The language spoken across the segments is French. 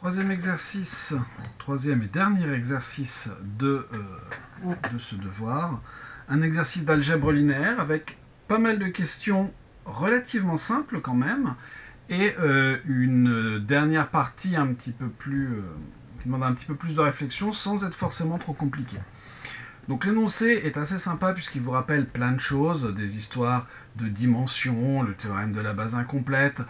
Troisième exercice, troisième et dernier exercice de ce devoir. Un exercice d'algèbre linéaire avec pas mal de questions relativement simples quand même, et une dernière partie un petit peu plus, qui demande un petit peu plus de réflexion sans être forcément trop compliqué. Donc l'énoncé est assez sympa puisqu'il vous rappelle plein de choses, des histoires de dimensions, le théorème de la base incomplète,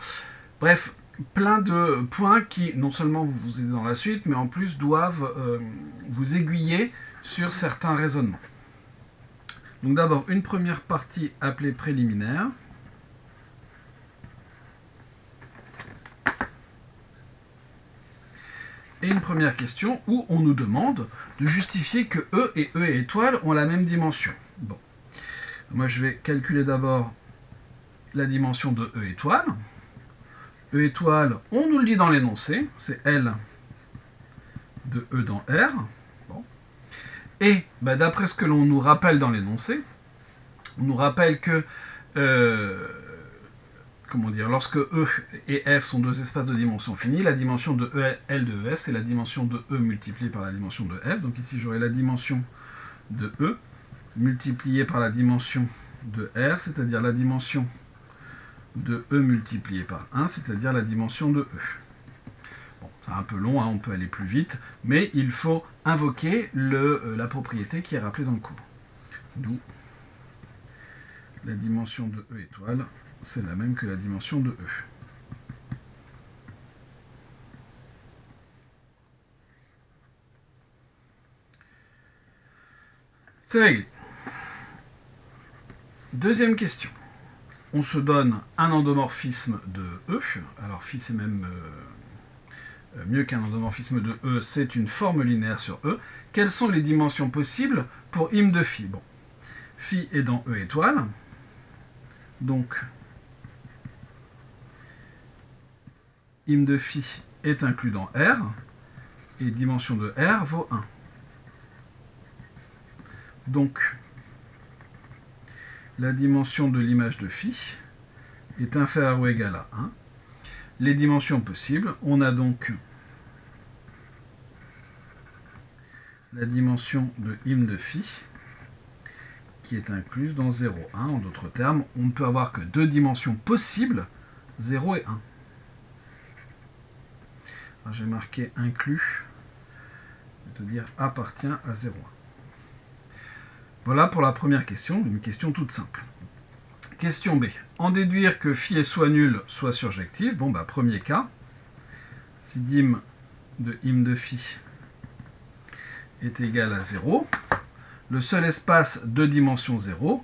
bref, plein de points qui non seulement vous aident dans la suite, mais en plus doivent vous aiguiller sur certains raisonnements. Donc d'abord une première partie appelée préliminaire. Et une première question où on nous demande de justifier que E et E étoile ont la même dimension. Bon, moi je vais calculer d'abord la dimension de E étoile. E étoile, on nous le dit dans l'énoncé, c'est L de E dans R. Bon. Et d'après ce que l'on nous rappelle dans l'énoncé, on nous rappelle que lorsque E et F sont deux espaces de dimension finie, la dimension de L de EF, c'est la dimension de E multipliée par la dimension de F. Donc ici, j'aurai la dimension de E multipliée par la dimension de R, c'est-à-dire la dimension de E multipliée par 1, c'est-à-dire la dimension de E. Bon, c'est un peu long, hein, on peut aller plus vite, mais il faut invoquer la propriété qui est rappelée dans le cours. D'où la dimension de E étoile, c'est la même que la dimension de E. C'est réglé. Deuxième question. On se donne un endomorphisme de E. Alors phi c'est même mieux qu'un endomorphisme de E, c'est une forme linéaire sur E. Quelles sont les dimensions possibles pour im de phi? Bon, phi est dans E étoile. Donc im de phi est inclus dans R. Et dimension de R vaut 1. Donc la dimension de l'image de phi est inférieure ou égale à 1. Les dimensions possibles, on a donc la dimension de im de phi qui est incluse dans 0, 1. En d'autres termes, on ne peut avoir que deux dimensions possibles, 0 et 1. J'ai marqué inclus, c'est-à-dire appartient à 0, 1. Voilà pour la première question, une question toute simple. Question B. En déduire que phi est soit nul, soit surjectif. Bon, premier cas. Si dim de im de phi est égal à 0, le seul espace de dimension 0,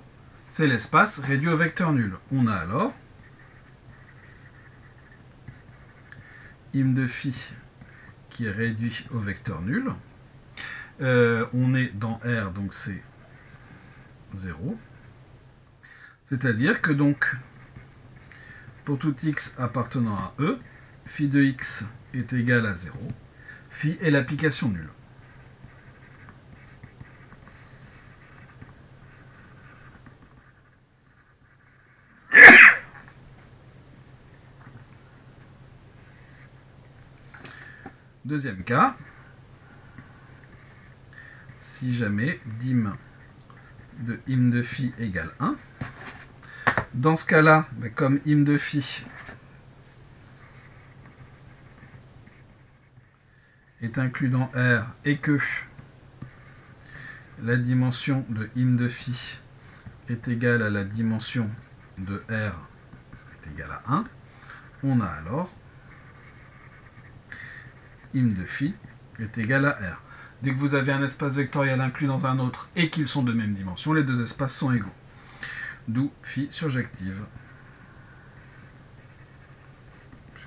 c'est l'espace réduit au vecteur nul. On a alors im de phi qui est réduit au vecteur nul. On est dans R, donc c'est 0. C'est-à-dire que donc, pour tout x appartenant à E, phi de x est égal à 0. Phi est l'application nulle. Deuxième cas, si jamais dim de im de phi égale 1, dans ce cas-là, comme im de phi est inclus dans R et que la dimension de im de phi est égale à la dimension de R est égale à 1, on a alors im de phi est égal à R. Dès que vous avez un espace vectoriel inclus dans un autre et qu'ils sont de même dimension, les deux espaces sont égaux. D'où phi surjective.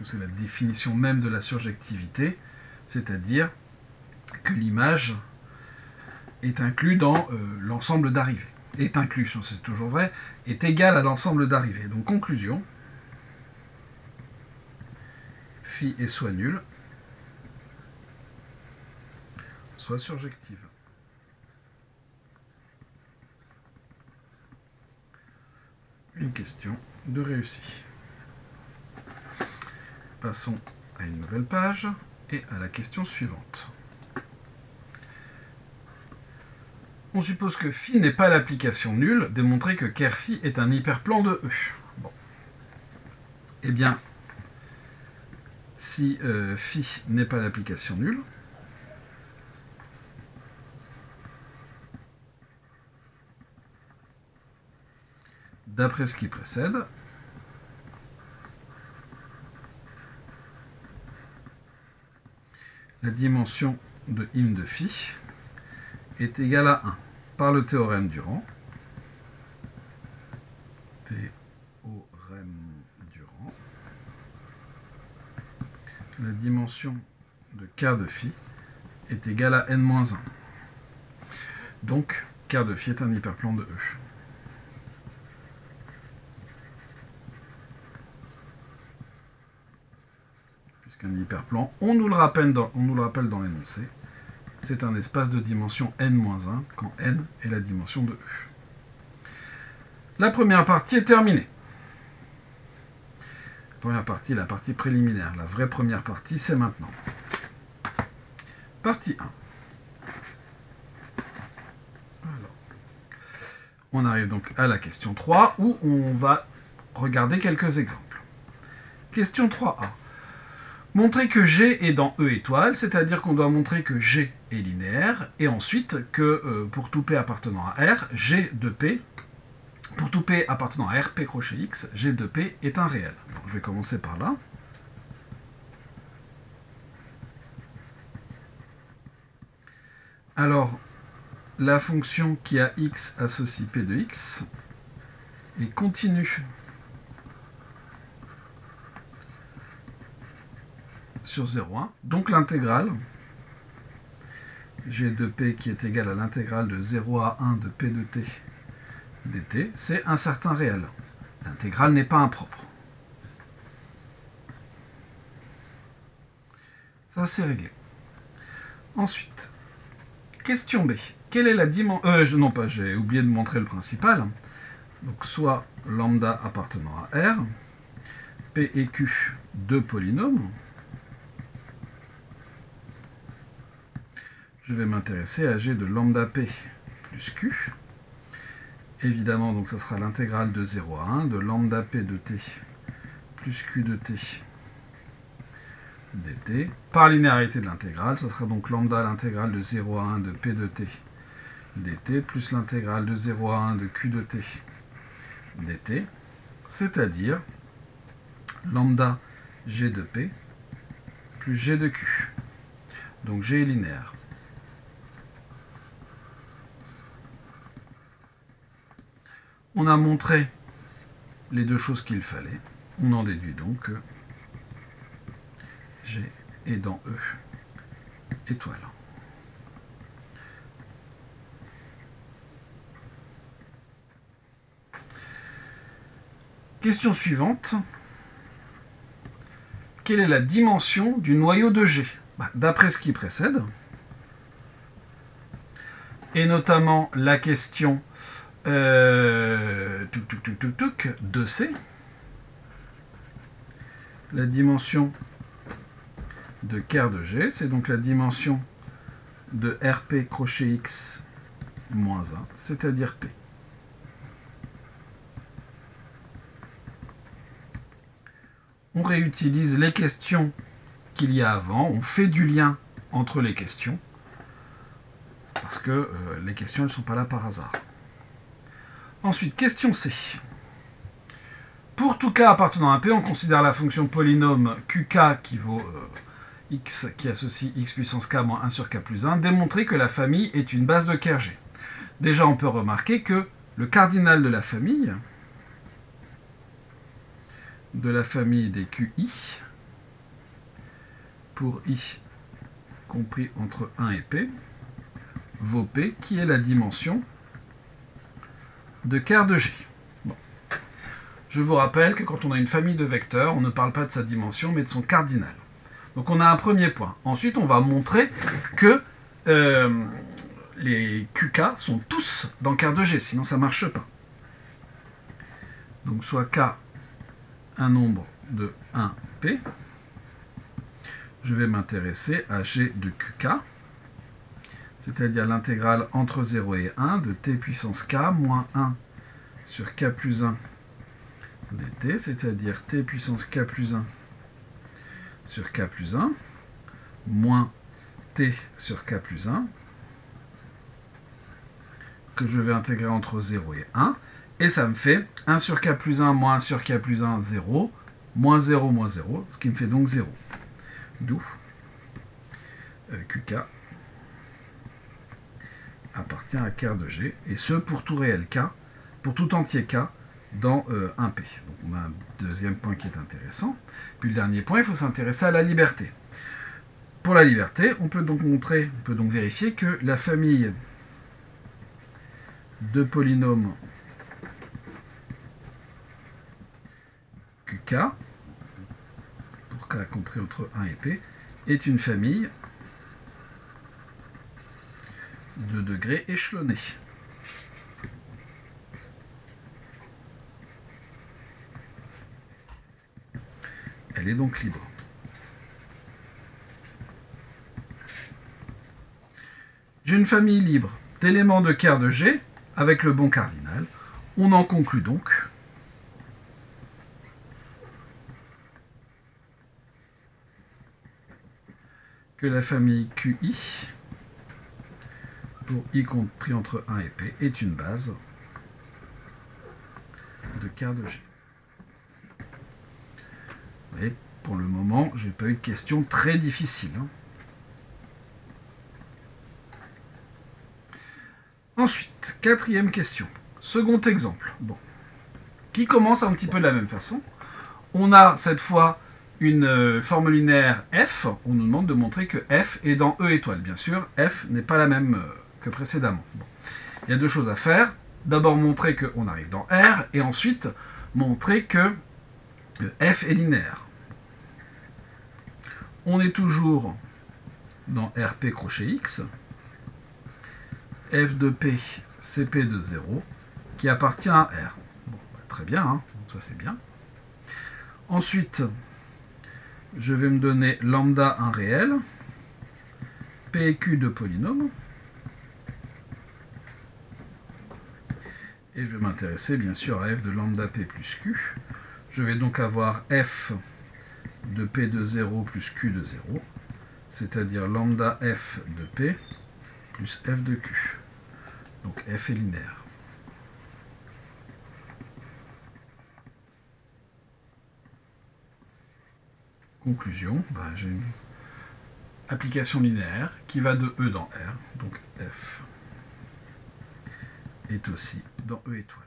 C'est la définition même de la surjectivité, c'est-à-dire que l'image est inclus dans l'ensemble d'arrivées. Est inclus, c'est toujours vrai, est égal à l'ensemble d'arrivées. Donc conclusion, phi est soit nul, soit surjective. Une question de réussi. Passons à une nouvelle page Et à la question suivante. On suppose que phi n'est pas l'application nulle, démontrer que ker phi est un hyperplan de E. Bon. Eh bien, si phi n'est pas l'application nulle, d'après ce qui précède, la dimension de im de phi est égale à 1 par le théorème Durand. La dimension de ker de phi est égale à n-1. Donc, ker de phi est un hyperplan de E. Puisqu'un hyperplan, on nous le rappelle dans l'énoncé, c'est un espace de dimension n-1 quand n est la dimension de E. La première partie est terminée. La première partie, la partie préliminaire. La vraie première partie, c'est maintenant. Partie 1. Alors, on arrive donc à la question 3, où on va regarder quelques exemples. Question 3a. Montrer que G est dans E étoile, c'est-à-dire qu'on doit montrer que G est linéaire, et ensuite que pour tout P appartenant à R, G de P, pour tout P appartenant à R, P crochet X, G de P est un réel. Donc, je vais commencer par là. Alors, la fonction qui a X associe P de X est continue sur 0,1. Donc l'intégrale G de P qui est égale à l'intégrale de 0 à 1 de P de T dt, c'est un certain réel. L'intégrale n'est pas impropre. Ça, c'est réglé. Ensuite, question B. Quelle est la dimension... non pas, j'ai oublié de montrer le principal. Donc, soit lambda appartenant à R, P et Q, deux polynômes. Je vais m'intéresser à G de lambda P plus Q. Évidemment, donc ça sera l'intégrale de 0 à 1 de lambda P de T plus Q de T dt. Par linéarité de l'intégrale, ça sera donc lambda l'intégrale de 0 à 1 de P de T dt plus l'intégrale de 0 à 1 de Q de T dt, c'est-à-dire lambda G de P plus G de Q. Donc G est linéaire. On a montré les deux choses qu'il fallait. On en déduit donc que G est dans E étoile. Question suivante. Quelle est la dimension du noyau de G? D'après ce qui précède, et notamment la question 2C, la dimension de ker de G, c'est donc la dimension de RP crochet X moins 1, c'est-à-dire P. On réutilise les questions qu'il y a avant, on fait du lien entre les questions, parce que les questions ne sont pas là par hasard. Ensuite, question C. Pour tout k appartenant à P, on considère la fonction polynôme QK qui vaut x qui associe x puissance k moins 1 sur k plus 1, démontrer que la famille est une base de ker G. Déjà, on peut remarquer que le cardinal de la famille des QI, pour i compris entre 1 et P, vaut P, qui est la dimension de ker de G. Bon. Je vous rappelle que quand on a une famille de vecteurs, on ne parle pas de sa dimension, mais de son cardinal. Donc on a un premier point. Ensuite, on va montrer que les QK sont tous dans ker de G, sinon ça ne marche pas. Donc soit K, un nombre de 1P, je vais m'intéresser à g de qk, c'est-à-dire l'intégrale entre 0 et 1 de t puissance k moins 1 sur k plus 1 dt, c'est-à-dire t puissance k plus 1 sur k plus 1 moins t sur k plus 1 que je vais intégrer entre 0 et 1, et ça me fait 1 sur k plus 1 moins 1 sur k plus 1, 0, moins 0, moins 0, ce qui me fait donc 0. D'où qk appartient à quart de g, et ce pour tout réel k, pour tout entier k, dans 1p. Donc on a un deuxième point qui est intéressant. Puis le dernier point, il faut s'intéresser à la liberté. Pour la liberté, on peut donc vérifier que la famille de polynômes qk, pour k compris entre 1 et p, est une famille de degrés échelonnés. Elle est donc libre. J'ai une famille libre d'éléments de quart de G avec le bon cardinal. On en conclut donc que la famille QI, pour i compris entre 1 et p, est une base de quart de G. Et pour le moment, je n'ai pas eu de question très difficile. Ensuite, quatrième question. Second exemple. Bon. Qui commence un petit peu de la même façon. On a cette fois une forme linéaire f. On nous demande de montrer que f est dans E étoile. Bien sûr, f n'est pas la même que précédemment. Bon. Il y a deux choses à faire. D'abord montrer qu'on arrive dans R, et ensuite montrer que f est linéaire. On est toujours dans RP crochet X. F de P, c'est P de 0, qui appartient à R. Bon, bah, très bien, hein, ça c'est bien. Ensuite, je vais me donner lambda 1 réel, P et Q de polynôme, et je vais m'intéresser bien sûr à F de lambda P plus Q. Je vais donc avoir F de P de 0 plus Q de 0, c'est-à-dire lambda F de P plus F de Q. Donc f est linéaire. Conclusion, j'ai une application linéaire qui va de E dans R. Donc f est aussi dans E étoile.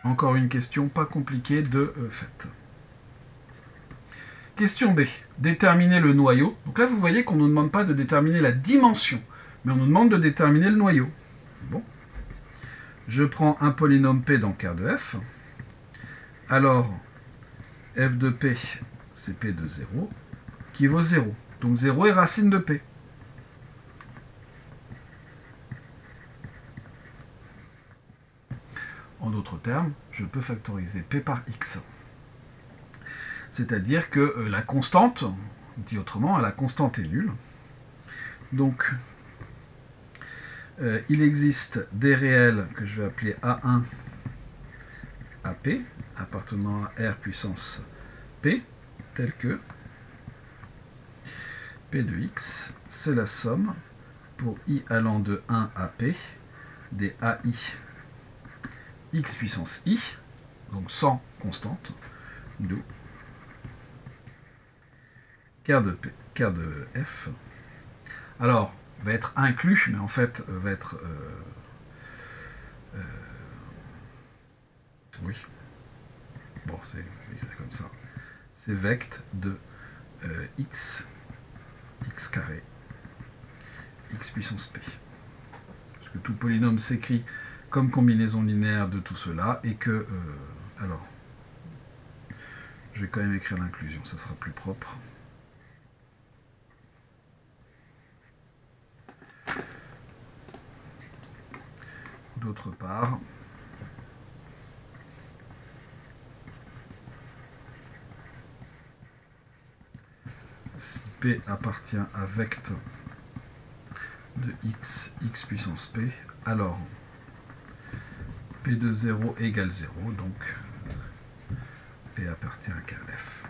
Encore une question pas compliquée de fait. Question B. Déterminer le noyau. Donc là, vous voyez qu'on ne nous demande pas de déterminer la dimension, mais on nous demande de déterminer le noyau. Bon. Je prends un polynôme P dans quart de F. Alors, F de P, c'est P de 0, qui vaut 0. Donc 0 est racine de P. En d'autres termes, je peux factoriser P par X. C'est-à-dire que la constante, dit autrement, la constante est nulle. Donc, il existe des réels que je vais appeler A1, AP, appartenant à R puissance P, tels que P de X, c'est la somme pour I allant de 1 à P des AI X puissance I, donc sans constante, d'où quart de F, alors, va être inclus, mais en fait, va être... oui. Bon, c'est écrit comme ça. C'est vect de x carré, x puissance p. Parce que tout polynôme s'écrit comme combinaison linéaire de tout cela, et que... alors, je vais quand même écrire l'inclusion, ça sera plus propre. D'autre part, si P appartient à vecte de x, x puissance P, alors P de 0 égale 0, donc P appartient à KF.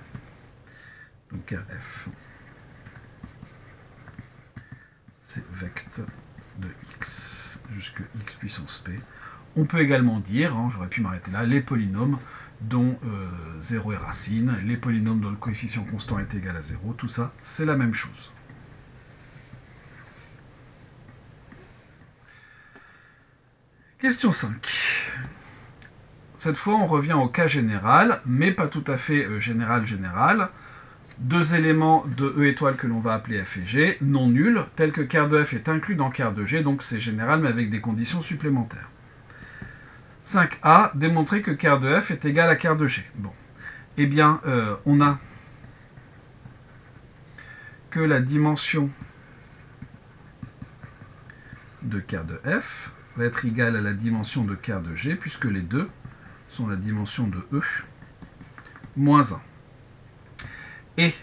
Donc KF, c'est vecte de x jusque x puissance P. On peut également dire, hein, j'aurais pu m'arrêter là, les polynômes dont 0 est racine, les polynômes dont le coefficient constant est égal à 0, tout ça, c'est la même chose. Question 5. Cette fois, on revient au cas général, mais pas tout à fait général. Deux éléments de E étoile que l'on va appeler F et G, non nuls, tels que ker de F est inclus dans ker de G, donc c'est général, mais avec des conditions supplémentaires. 5a, démontrer que ker de F est égal à ker de G. Bon. Eh bien, on a que la dimension de ker de F va être égale à la dimension de ker de G, puisque les deux sont la dimension de E moins 1. Et,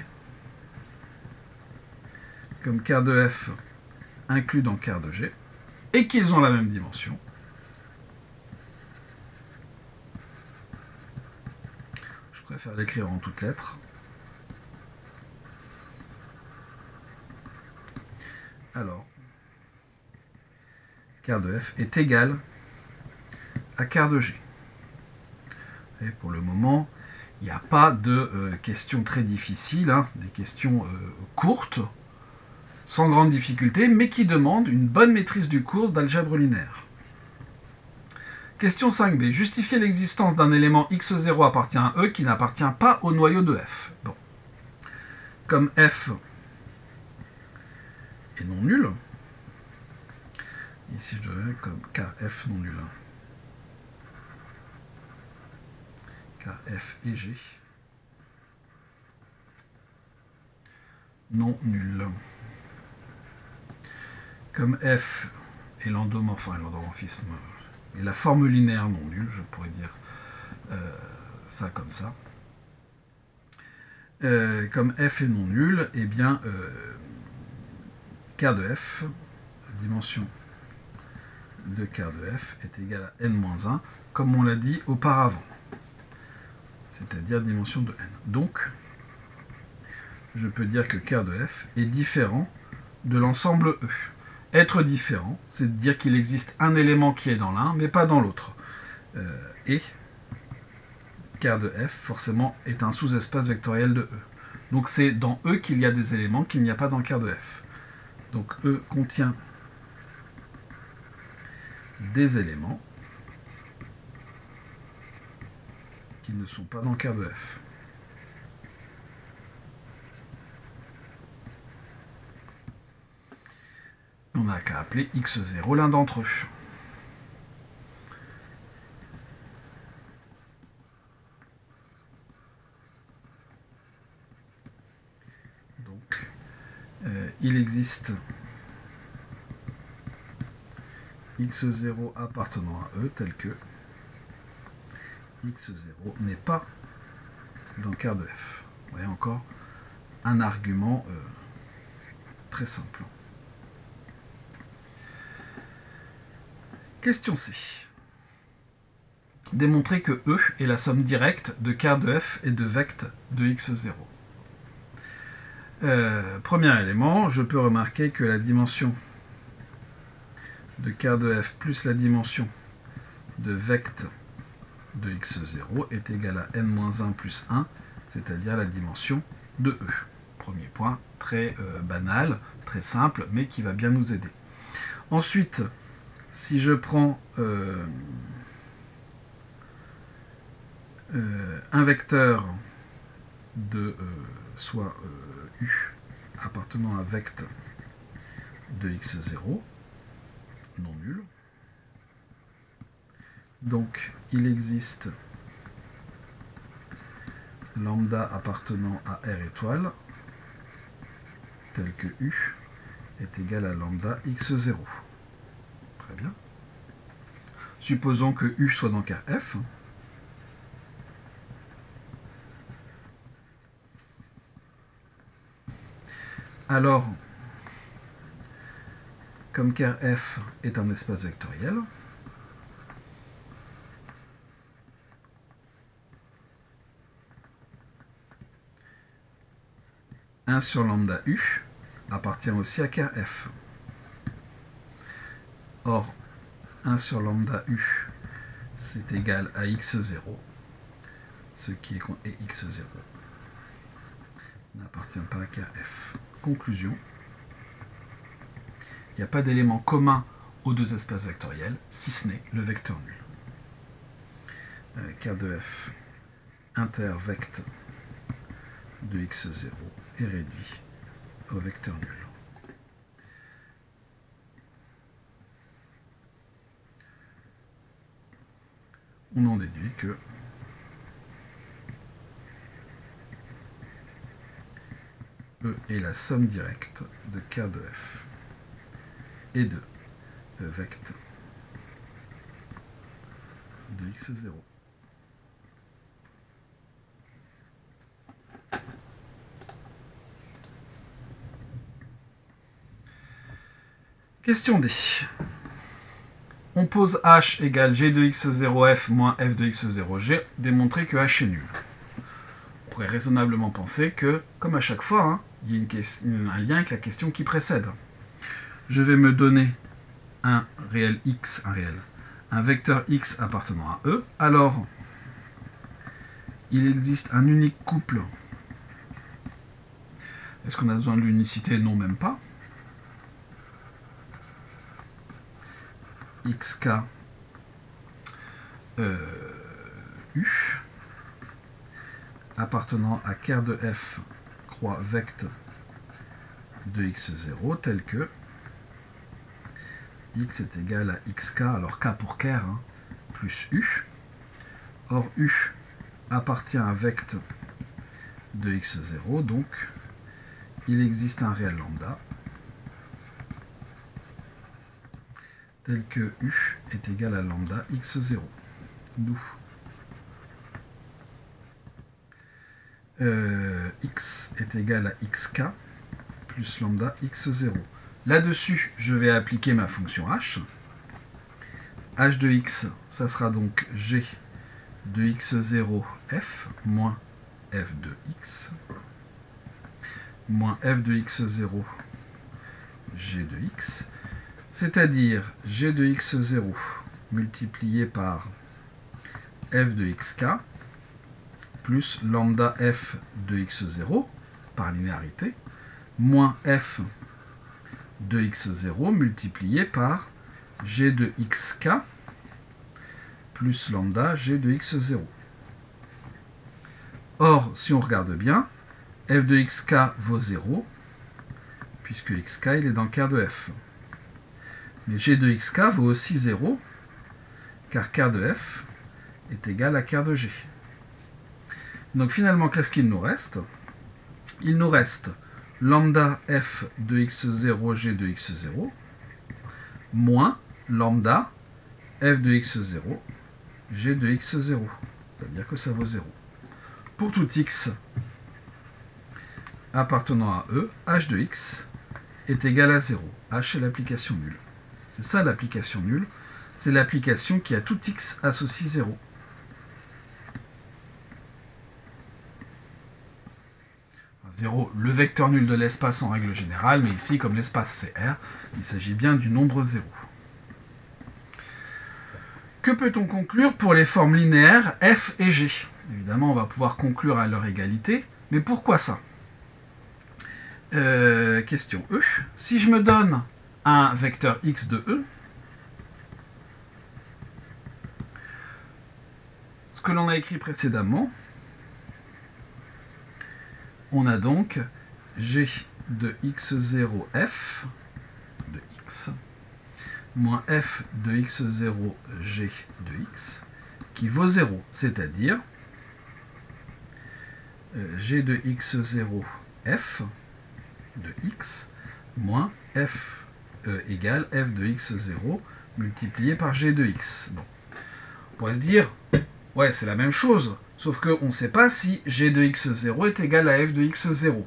comme ker de F inclus dans ker de G, et qu'ils ont la même dimension, je préfère l'écrire en toutes lettres, alors, ker de F est égal à ker de G. Et pour le moment, il n'y a pas de questions très difficiles, hein, des questions courtes, sans grande difficulté, mais qui demandent une bonne maîtrise du cours d'algèbre linéaire. Question 5b. Justifier l'existence d'un élément x0 appartient à E qui n'appartient pas au noyau de F. Bon. Comme F est non nul, ici je devrais comme KF non nul. KF et G non nul. Comme F est l'endomorphisme et la forme linéaire non nulle, je pourrais dire ça comme ça. Comme F est non nul, eh bien, ker de F, la dimension de ker de F est égale à n-1, comme on l'a dit auparavant, c'est-à-dire dimension de n. Donc, je peux dire que ker de F est différent de l'ensemble E. Être différent, c'est de dire qu'il existe un élément qui est dans l'un, mais pas dans l'autre. Et ker de F, forcément, est un sous-espace vectoriel de E. Donc c'est dans E qu'il y a des éléments qu'il n'y a pas dans ker de F. Donc E contient des éléments qui ne sont pas dans ker de F. On n'a qu'à appeler x0 l'un d'entre eux. Donc, il existe x0 appartenant à E tel que x0 n'est pas dans ker de F. Vous voyez encore un argument très simple. Question C. Démontrer que E est la somme directe de ker de F et de vecte de x0. Premier élément, je peux remarquer que la dimension de ker de F plus la dimension de vecte de x0 est égale à n-1 plus 1, c'est-à-dire la dimension de E. Premier point, très banal, très simple, mais qui va bien nous aider. Ensuite, si je prends un vecteur de soit U appartenant à vecte de x0, non nul, donc il existe lambda appartenant à R étoile tel que U est égal à lambda x0. Très bien. Supposons que U soit dans ker F. Alors, comme car F est un espace vectoriel, un sur lambda U appartient aussi à car F. Or, 1 sur lambda U, c'est égal à x0, ce qui est x0 n'appartient pas à car F. Conclusion, il n'y a pas d'élément commun aux deux espaces vectoriels, si ce n'est le vecteur nul. Car de F intervect de x0 est réduit au vecteur nul. On en déduit que E est la somme directe de car de F et de vect de x0. Question D. On pose h égale g de x0f moins f de x0g, démontrer que h est nul. On pourrait raisonnablement penser que, comme à chaque fois, hein, il y a un lien avec la question qui précède. Je vais me donner un réel x, un vecteur x appartenant à E. Alors, il existe un unique couple. Est-ce qu'on a besoin de l'unicité? Non, même pas. xk u appartenant à car de f croix vect de x0 tel que x est égal à xk, alors k pour car, hein, plus u. Or u appartient à vect de x0, donc il existe un réel lambda tel que u est égal à lambda x0. D'où x est égal à xk plus lambda x0. Là-dessus, je vais appliquer ma fonction h. h de x, ça sera donc g de x0 f moins f de x moins f de x0 g de x, c'est-à-dire g de x0 multiplié par f de xk plus lambda f de x0 par linéarité moins f de x0 multiplié par g de xk plus lambda g de x0. Or, si on regarde bien, f de xk vaut 0, puisque xk il est dans le car de f. Mais g de xk vaut aussi 0, car car de f est égal à car de g. Donc finalement, qu'est-ce qu'il nous reste? Il nous reste lambda f de x0 g de x0 moins lambda f de x0 g de x0. C'est-à-dire que ça vaut 0. Pour tout x appartenant à E, h de x est égal à 0. H est l'application nulle. C'est ça l'application nulle. C'est l'application qui a tout x associe 0. Enfin, 0, le vecteur nul de l'espace en règle générale, mais ici, comme l'espace c'est R, il s'agit bien du nombre 0. Que peut-on conclure pour les formes linéaires f et g? Évidemment, on va pouvoir conclure à leur égalité, mais pourquoi ça? Question E. Si je me donne un vecteur x de E, ce que l'on a écrit précédemment, on a donc g de x0f de x moins f de x0 g de x qui vaut 0, c'est-à-dire g de x0 f de x moins f égale f de x0 multiplié par g de x. Bon. On pourrait se dire, ouais, c'est la même chose, sauf qu'on ne sait pas si g de x0 est égal à f de x0.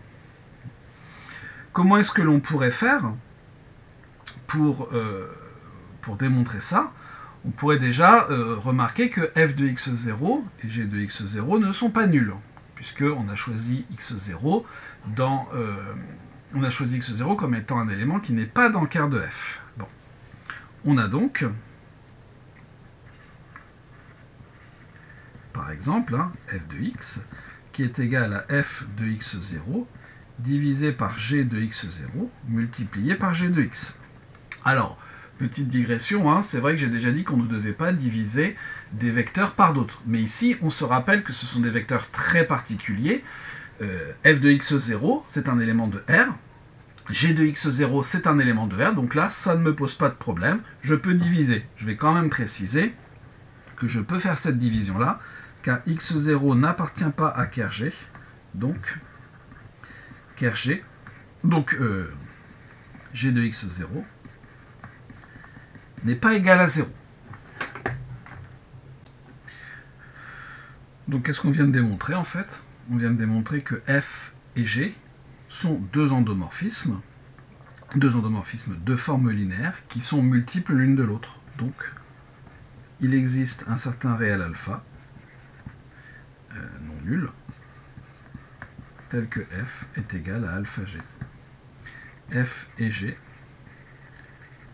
Comment est-ce que l'on pourrait faire pour démontrer ça? On pourrait déjà remarquer que f de x0 et g de x0 ne sont pas nuls, puisqu'on a choisi x0 on a choisi x0 comme étant un élément qui n'est pas dans ker de f. Bon. On a donc, par exemple, f de x qui est égal à f de x0 divisé par g de x0 multiplié par g de x. Alors, petite digression, c'est vrai que j'ai déjà dit qu'on ne devait pas diviser des vecteurs par d'autres. Mais ici, on se rappelle que ce sont des vecteurs très particuliers. F de x0, c'est un élément de R. G de x0, c'est un élément de R. Donc là, ça ne me pose pas de problème. Je peux diviser. Je vais quand même préciser que je peux faire cette division-là, car x0 n'appartient pas à ker G. Donc, ker G. Donc, G de x0 n'est pas égal à 0. Donc qu'est-ce qu'on vient de démontrer en fait? On vient de démontrer que f et g sont deux endomorphismes de forme linéaire qui sont multiples l'une de l'autre. Donc il existe un certain réel alpha non nul tel que f est égal à alpha g. F et g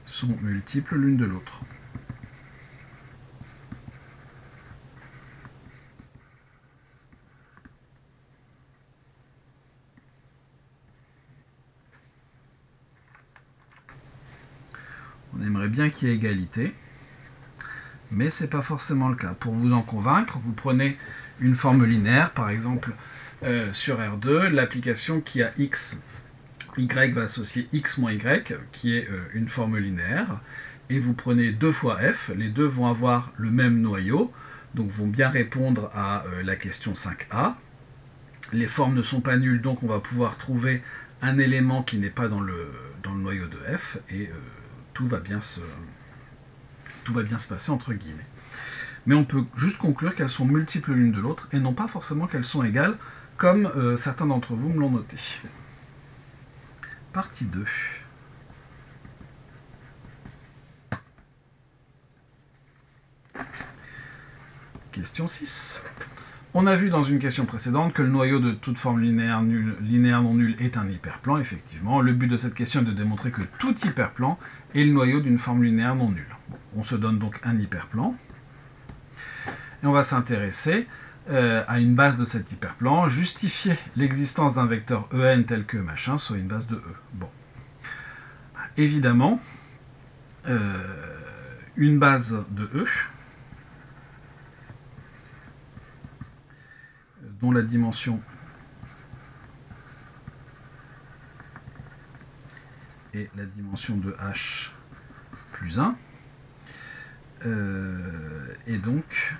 sont multiples l'une de l'autre. On aimerait bien qu'il y ait égalité, mais ce n'est pas forcément le cas. Pour vous en convaincre, vous prenez une forme linéaire, par exemple sur R2, l'application qui a x, y va associer x moins y, qui est une forme linéaire, et vous prenez 2 fois f, les deux vont avoir le même noyau, donc vont bien répondre à la question 5a. Les formes ne sont pas nulles, donc on va pouvoir trouver un élément qui n'est pas dans le noyau de f, et tout va bien se passer entre guillemets. Mais on peut juste conclure qu'elles sont multiples l'une de l'autre, et non pas forcément qu'elles sont égales, comme certains d'entre vous me l'ont noté. Partie 2. Question 6. On a vu dans une question précédente que le noyau de toute forme linéaire non nulle est un hyperplan, effectivement. Le but de cette question est de démontrer que tout hyperplan est le noyau d'une forme linéaire non nulle. Bon, on se donne donc un hyperplan. Et on va s'intéresser à une base de cet hyperplan, justifier l'existence d'un vecteur En tel que machin soit une base de E. Bon. Évidemment, une base de E, dont la dimension est la dimension de h plus 1, et donc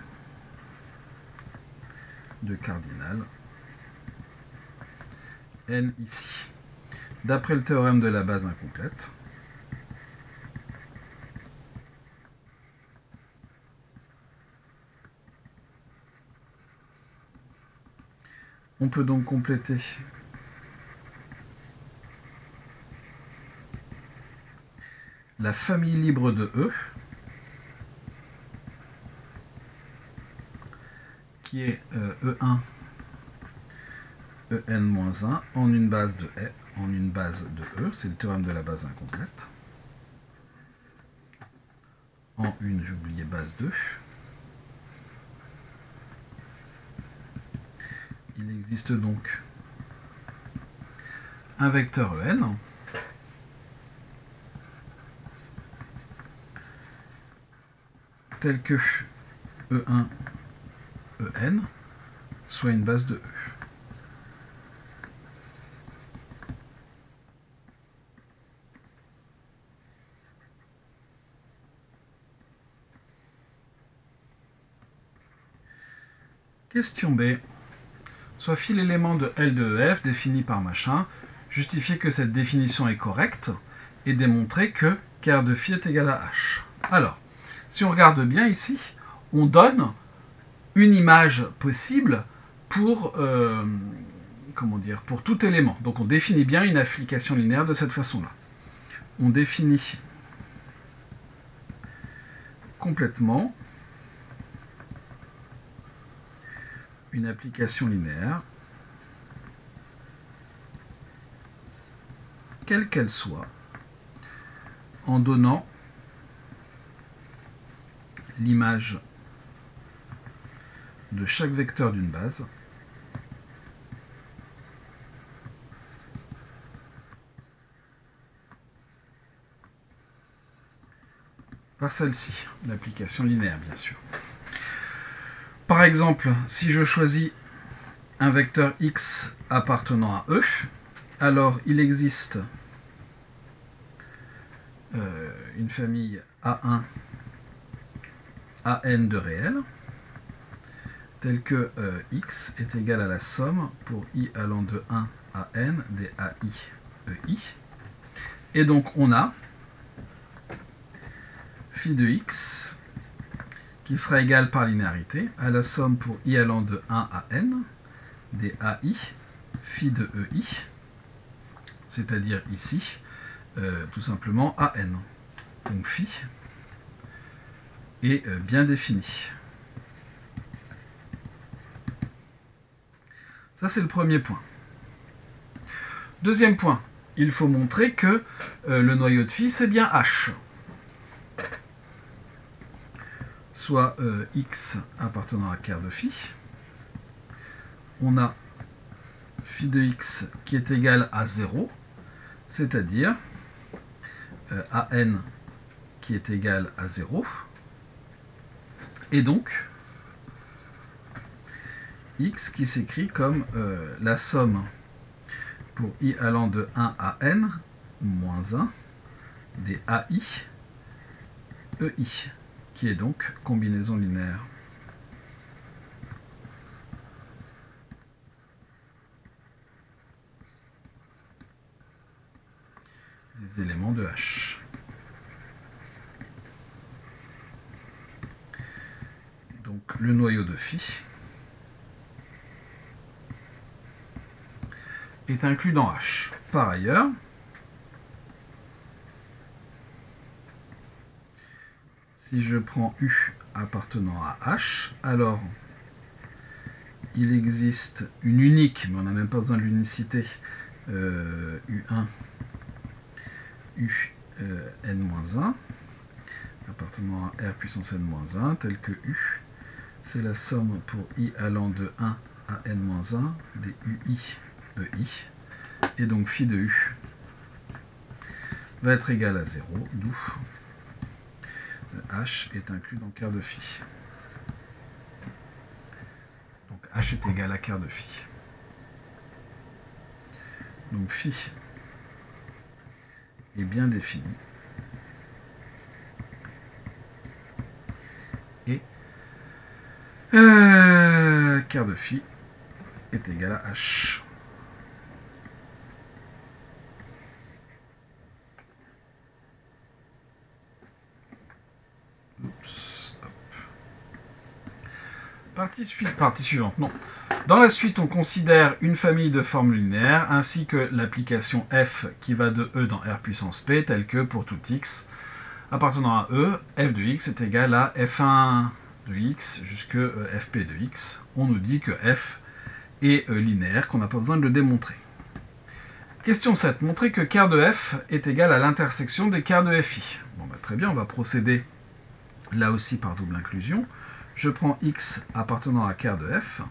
de cardinal n ici. D'après le théorème de la base incomplète, on peut donc compléter la famille libre de E, qui est E1, En-1 en une base de E, c'est le théorème de la base incomplète. En une, j'ai oublié base 2. Il existe donc un vecteur En tel que E1, En soit une base de E. Question B. Soit phi l'élément de L de EF défini par machin, justifier que cette définition est correcte et démontrer que ker de phi est égal à h. Alors, si on regarde bien ici, on donne une image possible pour comment dire, pour tout élément. Donc on définit bien une application linéaire de cette façon-là. On définit complètement une application linéaire, quelle qu'elle soit, en donnant l'image de chaque vecteur d'une base par celle-ci, l'application linéaire bien sûr. Par exemple, si je choisis un vecteur x appartenant à E, alors il existe une famille A1, AN de réels, telle que x est égal à la somme pour i allant de 1 à n des AI EI. Et donc on a phi de x qui sera égal par linéarité à la somme pour i allant de 1 à n des AI phi de EI, c'est-à-dire ici tout simplement AN. Donc phi est bien défini. Ça, c'est le premier point. Deuxième point, il faut montrer que le noyau de phi, c'est bien H. Soit x appartenant à quart de phi. On a phi de x qui est égal à 0, c'est-à-dire AN qui est égal à 0. Et donc, x qui s'écrit comme la somme pour i allant de 1 à n moins 1 des AI EI, qui est donc combinaison linéaire. Des éléments de H. Donc le noyau de phi est inclus dans H. Par ailleurs, si je prends U appartenant à H, alors il existe une unique, mais on n'a même pas besoin de l'unicité, U1, U n-1, appartenant à R puissance n-1, tel que U, c'est la somme pour I allant de 1 à n-1 des UI EI, et donc phi de U va être égal à 0, d'où H est inclus dans quart de phi. Donc H est égal à quart de phi. Donc phi est bien défini. Et quart de phi est égal à H. Partie suivante, non. Dans la suite, on considère une famille de formules linéaires ainsi que l'application f qui va de e dans r puissance p, telle que pour tout x appartenant à e, f de x est égal à f1 de x jusque fp de x. On nous dit que f est linéaire, qu'on n'a pas besoin de le démontrer. Question 7. Montrer que quart de f est égal à l'intersection des quarts de fi. Bon, bah, très bien, on va procéder là aussi par double inclusion. Je prends x appartenant à quart de f.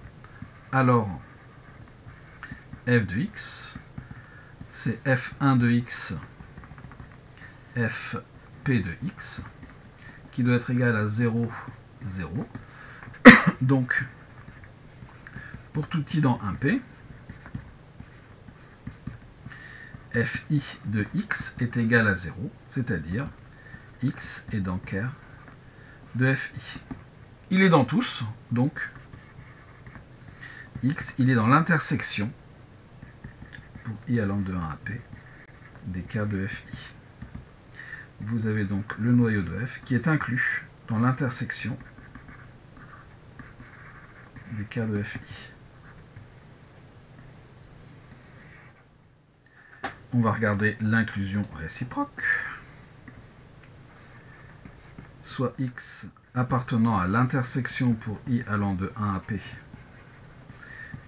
Alors, f de x, c'est f1 de x, fp de x, qui doit être égal à 0, 0. Donc, pour tout i dans 1p, fi de x est égal à 0, c'est-à-dire x est dans quart de fi. Il est dans tous, donc x, il est dans l'intersection, pour i allant de 1 à p, des quarts de fi. Vous avez donc le noyau de f qui est inclus dans l'intersection des quarts de fi. on va regarder l'inclusion réciproque. Soit x appartenant à l'intersection pour i allant de 1 à p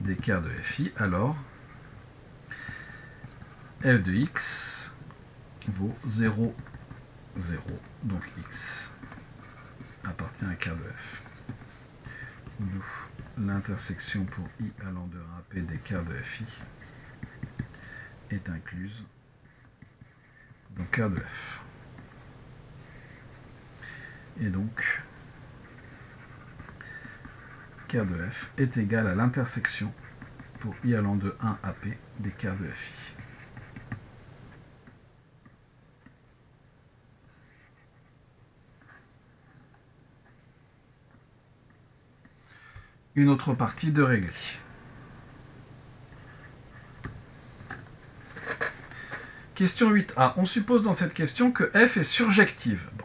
d'écart de fi, alors f de x vaut 0, 0, donc x appartient à écart de f. D'où l'intersection pour i allant de 1 à p d'écart de fi est incluse dans écart de f. Et donc, écart de f est égal à l'intersection pour i allant de 1 à p d'écart de fi. Une autre partie de régler. Question 8a. On suppose dans cette question que f est surjective. Bon.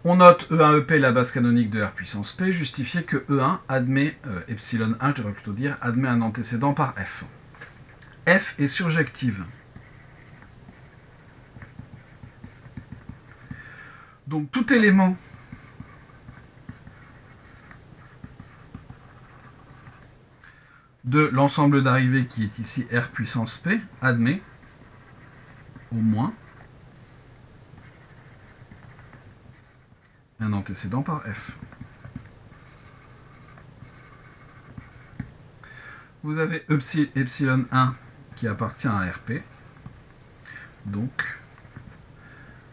On note E1, EP, la base canonique de R puissance P, justifier que E1 admet, epsilon 1, je devrais plutôt dire, admet un antécédent par F. F est surjective. Donc tout élément de l'ensemble d'arrivées qui est ici R puissance P admet au moins un antécédent par F. Vous avez epsilon 1 qui appartient à RP. Donc,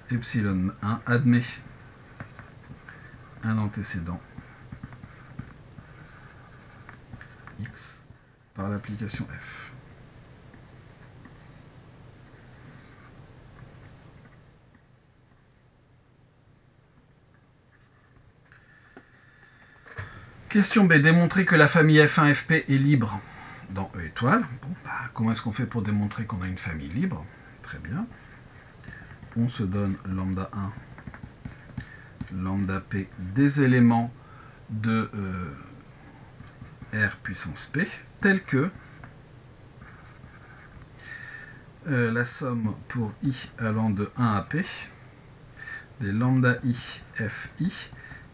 epsilon 1 admet un antécédent X par l'application F. Question B. Démontrer que la famille F1FP est libre dans E étoile. Bon, comment est-ce qu'on fait pour démontrer qu'on a une famille libre? Très bien. On se donne lambda 1, lambda P des éléments de R puissance P, tels que la somme pour I allant de 1 à P des lambda I FI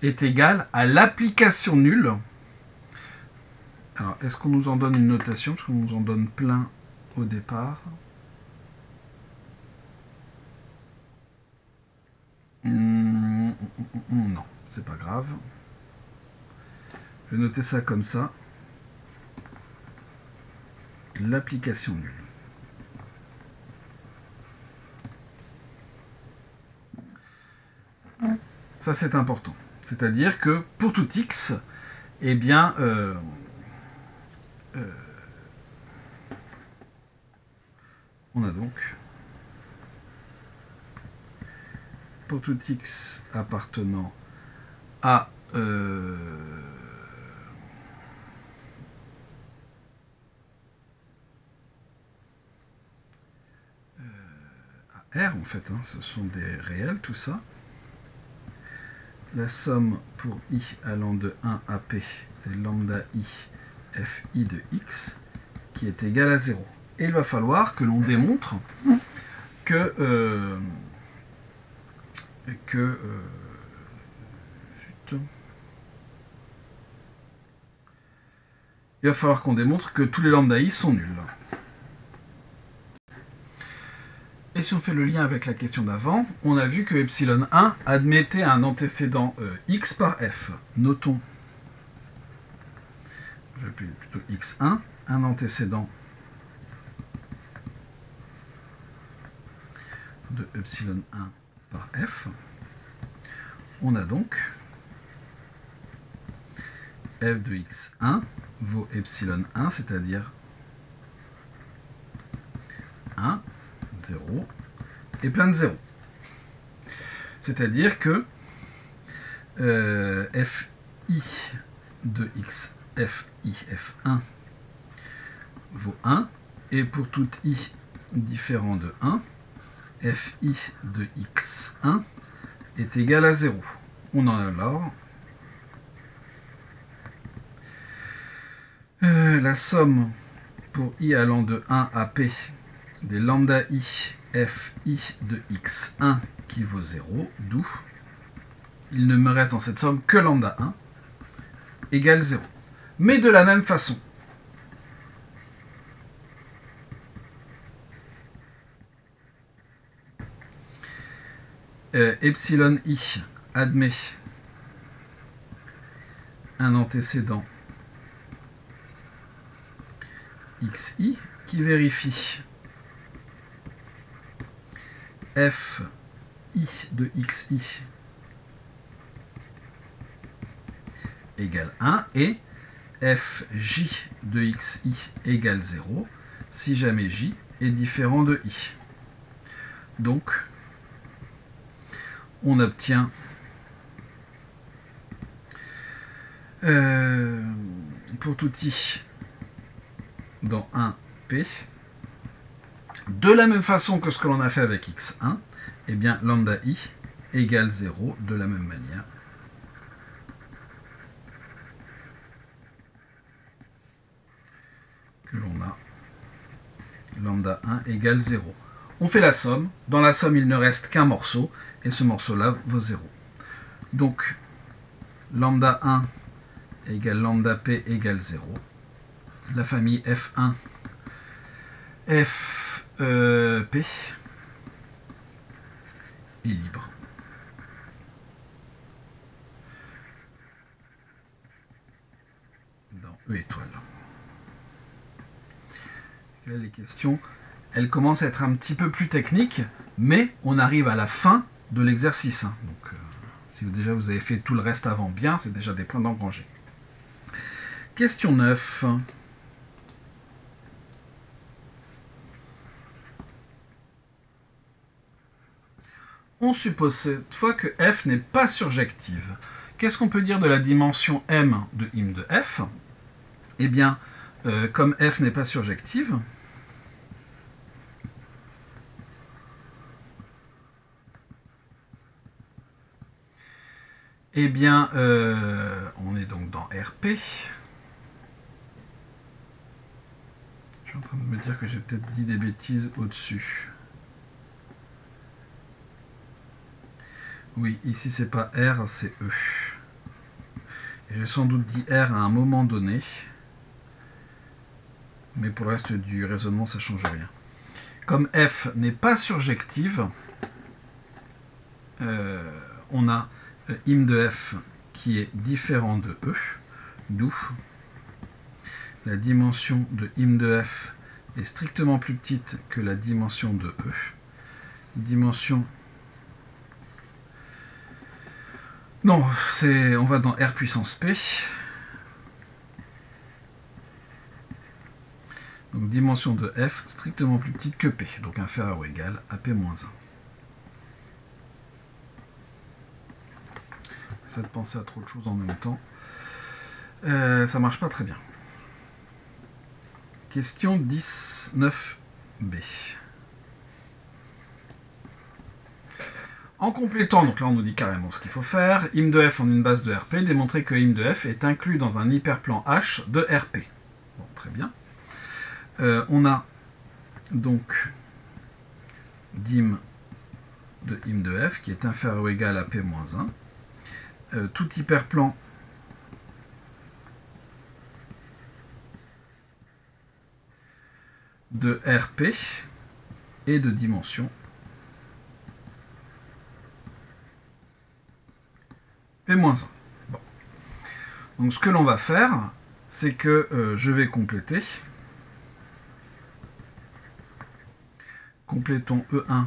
est égale à l'application nulle. Alors, est-ce qu'on nous en donne une notation? Parce qu'on nous en donne plein au départ. Non, c'est pas grave. Je vais noter ça comme ça. L'application nulle. Ça, c'est important. C'est-à-dire que pour tout x, eh bien, on a donc pour tout x appartenant à R, en fait, hein, ce sont des réels, tout ça. La somme pour I allant de 1 à P des lambda I FI de X qui est égal à 0. Et il va falloir que l'on démontre que il va falloir qu'on démontre que tous les lambda I sont nuls. Et si on fait le lien avec la question d'avant, on a vu que epsilon 1 admettait un antécédent x par f. Notons, je vais appeler plutôt x1, un antécédent de epsilon 1 par f. On a donc f de x1 vaut epsilon 1, c'est-à-dire 1, 0 et plein de 0. C'est-à-dire que fi de x, fi, f1 vaut 1, et pour tout i différent de 1, fi de x1 est égal à 0. On en a alors la somme pour i allant de 1 à p des lambda i fi de x1 qui vaut 0, d'où il ne me reste dans cette somme que lambda 1 égale 0. Mais de la même façon, epsilon i admet un antécédent xi qui vérifie f i de xi égale 1 et fj de xi égale 0 si jamais j est différent de i. Donc, on obtient pour tout i dans 1p, de la même façon que ce que l'on a fait avec x1, eh bien lambda i égale 0 de la même manière. Que l'on a lambda 1 égale 0. On fait la somme. Dans la somme, il ne reste qu'un morceau, et ce morceau-là vaut 0. Donc, lambda 1 égale lambda p égale 0. La famille F1, Fp est libre. Dans E étoile. Là, les questions, elles commencent à être un petit peu plus techniques, mais on arrive à la fin de l'exercice. Donc, si déjà vous avez fait tout le reste avant bien, c'est déjà des points d'engranger. Question 9. On suppose cette fois que f n'est pas surjective. Qu'est-ce qu'on peut dire de la dimension m de im de f? Eh bien, comme f n'est pas surjective, eh bien, on est donc dans RP. Je suis en train de me dire que j'ai peut-être dit des bêtises au-dessus. Oui, ici c'est pas R, c'est E. J'ai sans doute dit R à un moment donné. Mais pour le reste du raisonnement, ça ne change rien. Comme F n'est pas surjective, on a im de F qui est différent de E, d'où la dimension de im de F est strictement plus petite que la dimension de E. Dimension... Non, on va dans R puissance P. Donc dimension de F strictement plus petite que P, donc inférieur ou égal à P-1. J'essaie de penser à trop de choses en même temps. Ça marche pas très bien. Question 19b. En complétant, donc là on nous dit carrément ce qu'il faut faire, im de f en une base de RP, démontrer que im de f est inclus dans un hyperplan H de RP. Bon, très bien. On a donc dim de im de f qui est inférieur ou égal à P-1. Tout hyperplan de RP et de dimension P-1. Bon. Donc ce que l'on va faire, c'est que je vais compléter. Complétons E1,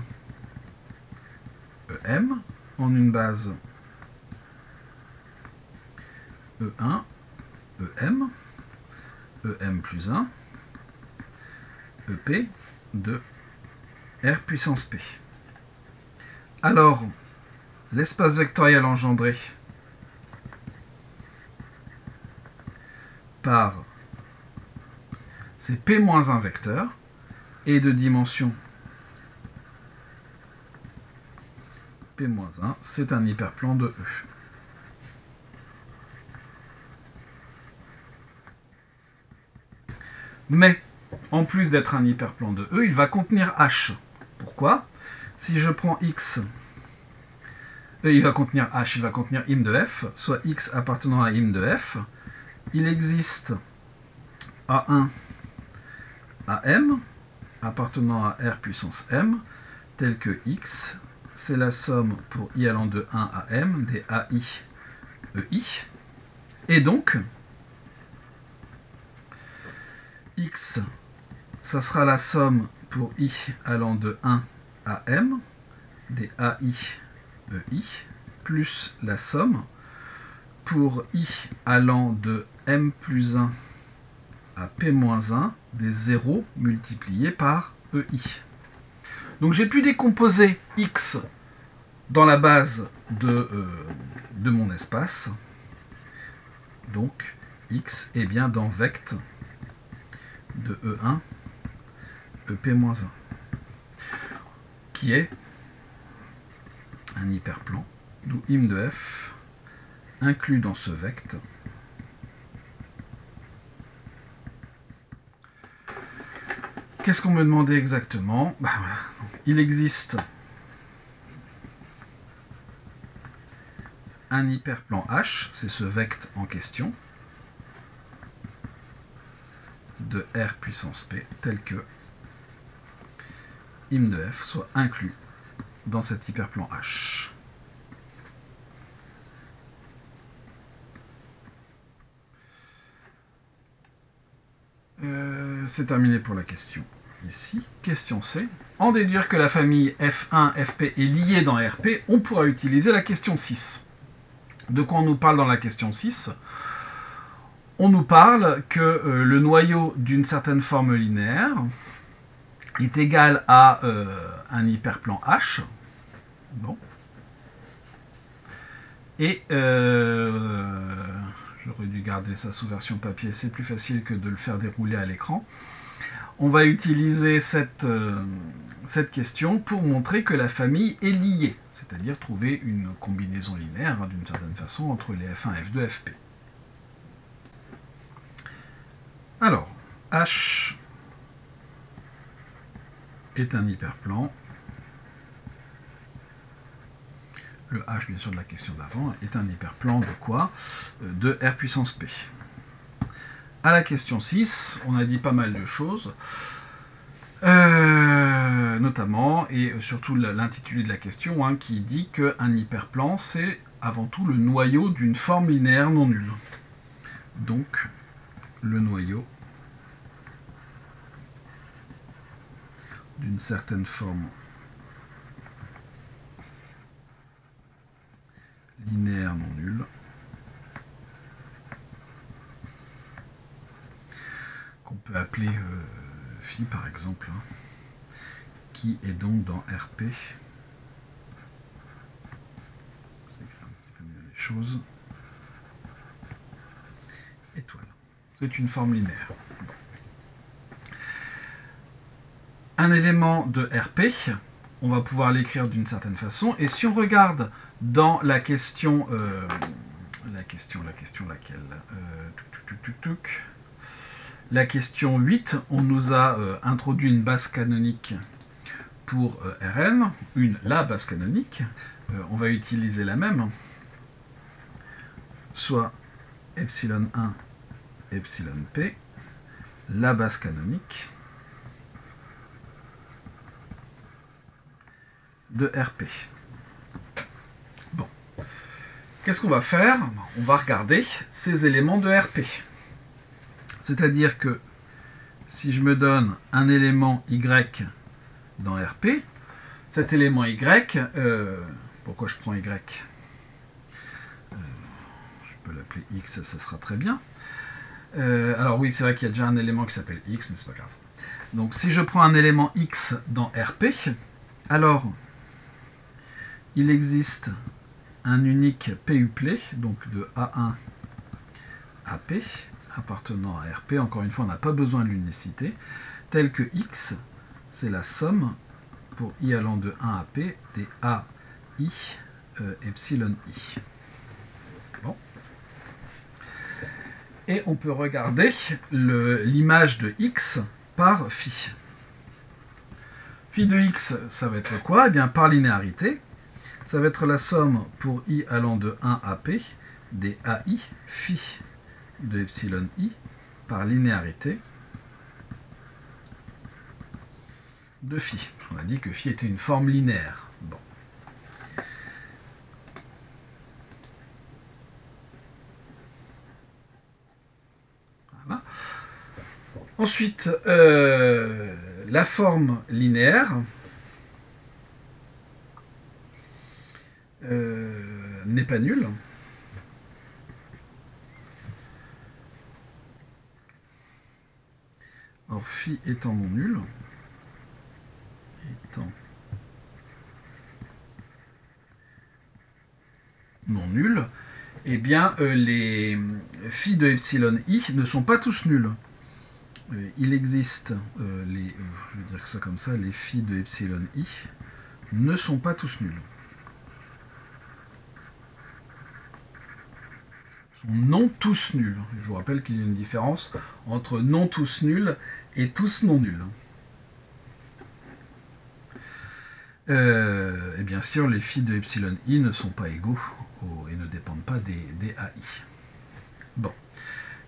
EM en une base E1, EM, EM plus 1, EP de R puissance P. Alors, l'espace vectoriel engendré par ces P-1 vecteurs et de dimension P-1, c'est un hyperplan de E. Mais en plus d'être un hyperplan de E, il va contenir H. Pourquoi? Si je prends X, il va contenir H, il va contenir im de F, soit X appartenant à im de F. Il existe A1 à M, appartenant à R puissance M, tel que X, c'est la somme pour I allant de 1 à M des AI EI. Et donc, X, ça sera la somme pour I allant de 1 à M des AI EI, plus la somme pour I allant de M plus 1 à P-1 des 0 multipliés par EI. Donc j'ai pu décomposer X dans la base de mon espace. Donc X est bien dans vect de E1, EP-1, qui est un hyperplan, d'où im de F inclus dans ce vect Qu'est-ce qu'on me demandait exactement? Ben voilà. Il existe un hyperplan H, c'est ce vect en question, de R puissance P, tel que im de F soit inclus dans cet hyperplan H. C'est terminé pour la question ici. Question C. En déduire que la famille F1, Fp est liée dans Rp, on pourra utiliser la question 6. De quoi on nous parle dans la question 6? On nous parle que le noyau d'une certaine forme linéaire est égal à un hyperplan H. Bon. Et j'aurais dû garder ça sous version papier, c'est plus facile que de le faire dérouler à l'écran. On va utiliser cette question pour montrer que la famille est liée, c'est-à-dire trouver une combinaison linéaire, d'une certaine façon, entre les F1, F2, Fp. Alors, H est un hyperplan. Le H, bien sûr, de la question d'avant, est un hyperplan de quoi? De R puissance P. À la question 6, on a dit pas mal de choses, notamment, et surtout l'intitulé de la question, hein, qui dit qu'un hyperplan, c'est avant tout le noyau d'une forme linéaire non nulle. Donc, le noyau d'une certaine forme linéaire non nulle qu'on peut appeler phi par exemple, hein, qui est donc dans Rp. Je vais écrire un petit peu mieux les choses. Étoile. C'est une forme linéaire. Bon. Un élément de Rp, on va pouvoir l'écrire d'une certaine façon, et si on regarde dans la question, laquelle la question 8, on nous a introduit une base canonique pour Rn, la base canonique, on va utiliser la même, soit epsilon 1, epsilon p, la base canonique de Rp. Bon. Qu'est-ce qu'on va faire? On va regarder ces éléments de Rp. C'est-à-dire que si je me donne un élément Y dans Rp, cet élément Y, pourquoi je prends Y? Je peux l'appeler X, ça sera très bien. Alors oui, c'est vrai qu'il y a déjà un élément qui s'appelle X, mais c'est pas grave. Donc si je prends un élément X dans Rp, alors il existe un unique PUplé, donc de A1 à P, appartenant à Rp, encore une fois on n'a pas besoin de l'unicité, tel que X, c'est la somme pour I allant de 1 à P des AI epsilon I. Bon. Et on peut regarder l'image de X par phi. Phi de x, ça va être quoi? Eh bien, par linéarité, ça va être la somme pour i allant de 1 à p des ai phi de epsilon i par linéarité de phi. On a dit que phi était une forme linéaire. Bon. Voilà. Ensuite, la forme linéaire n'est pas nulle. Or, phi étant non nul, eh bien, les phi de epsilon i ne sont pas tous nuls. Il existe, je vais dire ça comme ça, les phi de epsilon i ne sont pas tous nuls. Ils sont non tous nuls. Je vous rappelle qu'il y a une différence entre non tous nuls et tous non nuls. Et bien sûr, les phi de epsilon i ne sont pas égaux et ne dépendent pas des ai. Bon.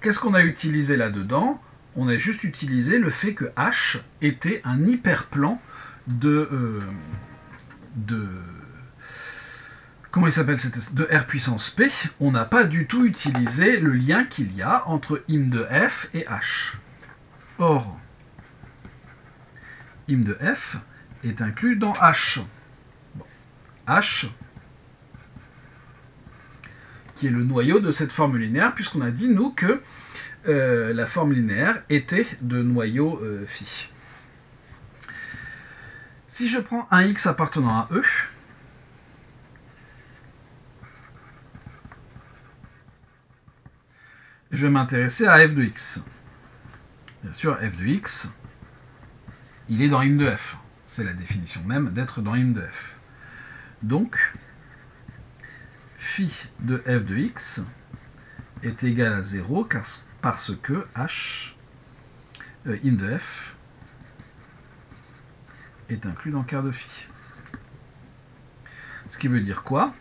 Qu'est-ce qu'on a utilisé là-dedans? On a juste utilisé le fait que h était un hyperplan de comment il s'appelle de R puissance P. On n'a pas du tout utilisé le lien qu'il y a entre im de f et h. Or, im de f est inclus dans h. Bon. H, qui est le noyau de cette forme linéaire, puisqu'on a dit, nous, que la forme linéaire était de noyau phi. Si je prends un x appartenant à E, je vais m'intéresser à f de x. Bien sûr, f de x, il est dans im de f. C'est la définition même d'être dans im de f. Donc, phi de f de x est égal à 0 parce que h, im de f, est inclus dans quart de phi. Ce qui veut dire quoi?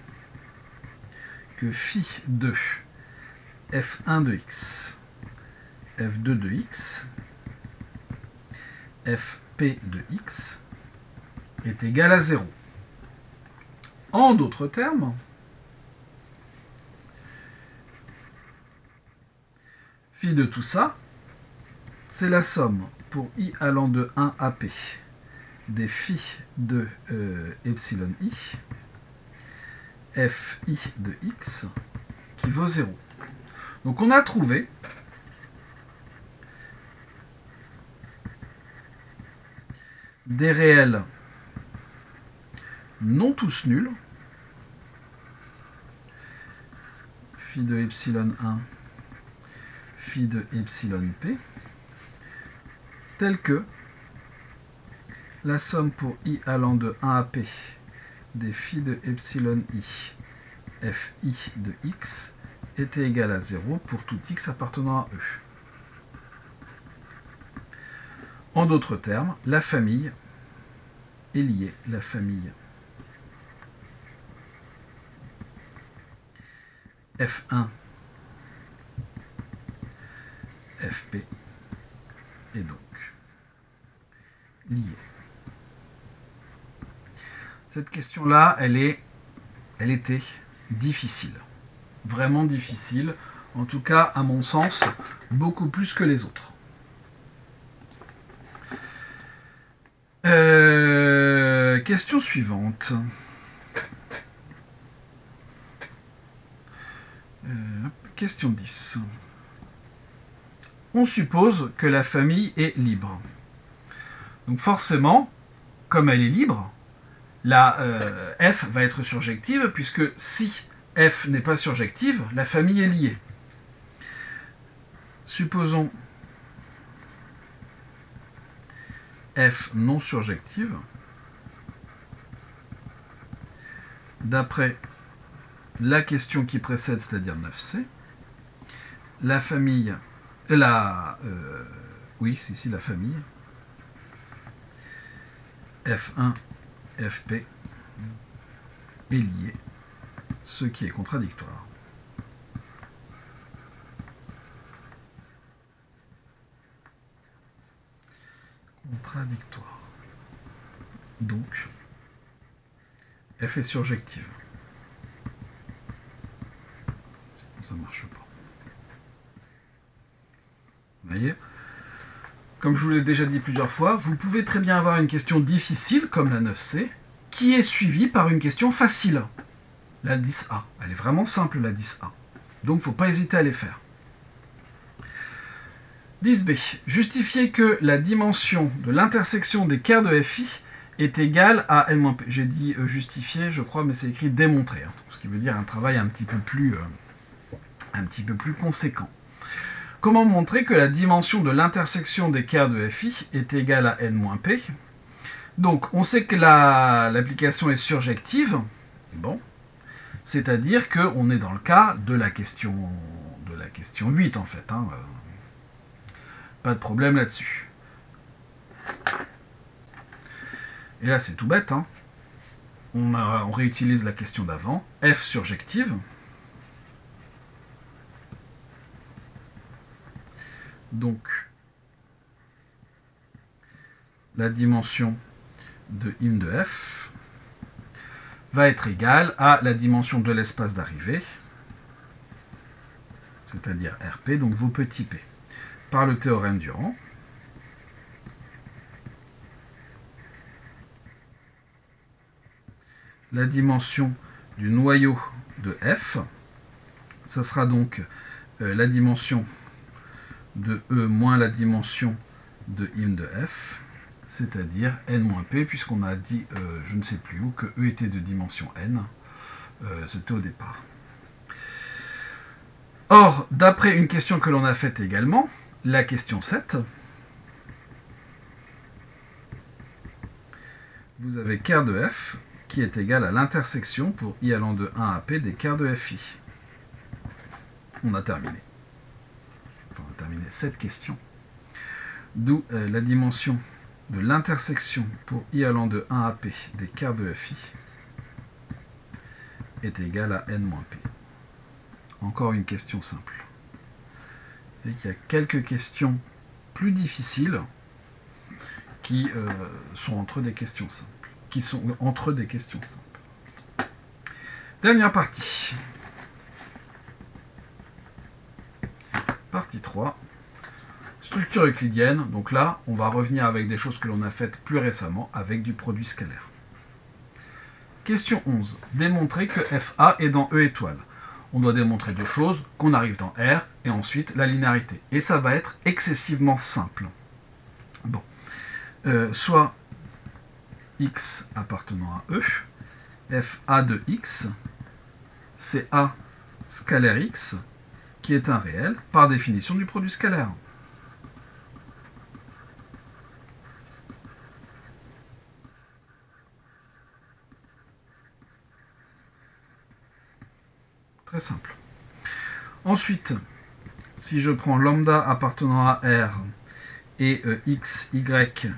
Que phi de f1 de x, f2 de x, fp de x est égal à 0. En d'autres termes, phi de tout ça, c'est la somme pour i allant de 1 à p des phi de epsilon i, fi de x, qui vaut 0. Donc on a trouvé des réels non tous nuls, phi de epsilon 1, phi de epsilon p, tels que la somme pour i allant de 1 à p des phi de epsilon i, fi de x, était égal à 0 pour tout x appartenant à E. En d'autres termes, la famille est liée, la famille F1, Fp est donc liée. Cette question-là, elle était difficile. Vraiment difficile, en tout cas à mon sens, beaucoup plus que les autres. Question suivante. Question 10. On suppose que la famille est libre. Donc forcément, comme elle est libre, la f va être surjective, puisque si f n'est pas surjective, la famille est liée. Supposons f non surjective. D'après la question qui précède, c'est-à-dire 9c, la famille, la famille F1, Fp est lié, ce qui est contradictoire. Contradictoire. Donc, F est surjective. Ça ne marche pas. Vous voyez ? Comme je vous l'ai déjà dit plusieurs fois, vous pouvez très bien avoir une question difficile, comme la 9C, qui est suivie par une question facile, la 10A. Elle est vraiment simple, la 10A. Donc, il ne faut pas hésiter à les faire. 10B. Justifier que la dimension de l'intersection des quarts de FI est égale à N-P. J'ai dit justifier, je crois, mais c'est écrit démontrer, hein, ce qui veut dire un travail un petit peu plus conséquent. Comment montrer que la dimension de l'intersection des quarts de FI est égale à N-P? Donc, on sait que l'application est surjective. Bon. C'est-à-dire qu'on est dans le cas de la question 8, en fait. Hein. Pas de problème là-dessus. Et là, c'est tout bête. Hein. On réutilise la question d'avant. F surjective. Donc, la dimension de im de f va être égale à la dimension de l'espace d'arrivée, c'est-à-dire Rp, donc vos petits p, par le théorème Durand. La dimension du noyau de f, ça sera donc la dimension de E moins la dimension de im de f, c'est-à-dire n-p, puisqu'on a dit, je ne sais plus où, que E était de dimension n. C'était au départ. Or, d'après une question que l'on a faite également, la question 7, vous avez quart de f qui est égal à l'intersection pour i allant de 1 à p des quarts de fi. On a terminé. Enfin, on a terminé cette question. D'où la dimension de l'intersection pour i allant de 1 à p des quarts de fi est égale à n-p. Encore une question simple. Et qu'il y a quelques questions plus difficiles qui sont entre des questions simples. Dernière partie. Partie 3. Structure euclidienne. Donc là, on va revenir avec des choses que l'on a faites plus récemment avec du produit scalaire. Question 11. Démontrer que FA est dans E étoile. On doit démontrer deux choses, qu'on arrive dans R, et ensuite la linéarité. Et ça va être excessivement simple. Bon. Soit x appartenant à E, FA de x, c'est A scalaire x, qui est un réel, par définition du produit scalaire. Très simple. Ensuite, si je prends lambda appartenant à R et x, y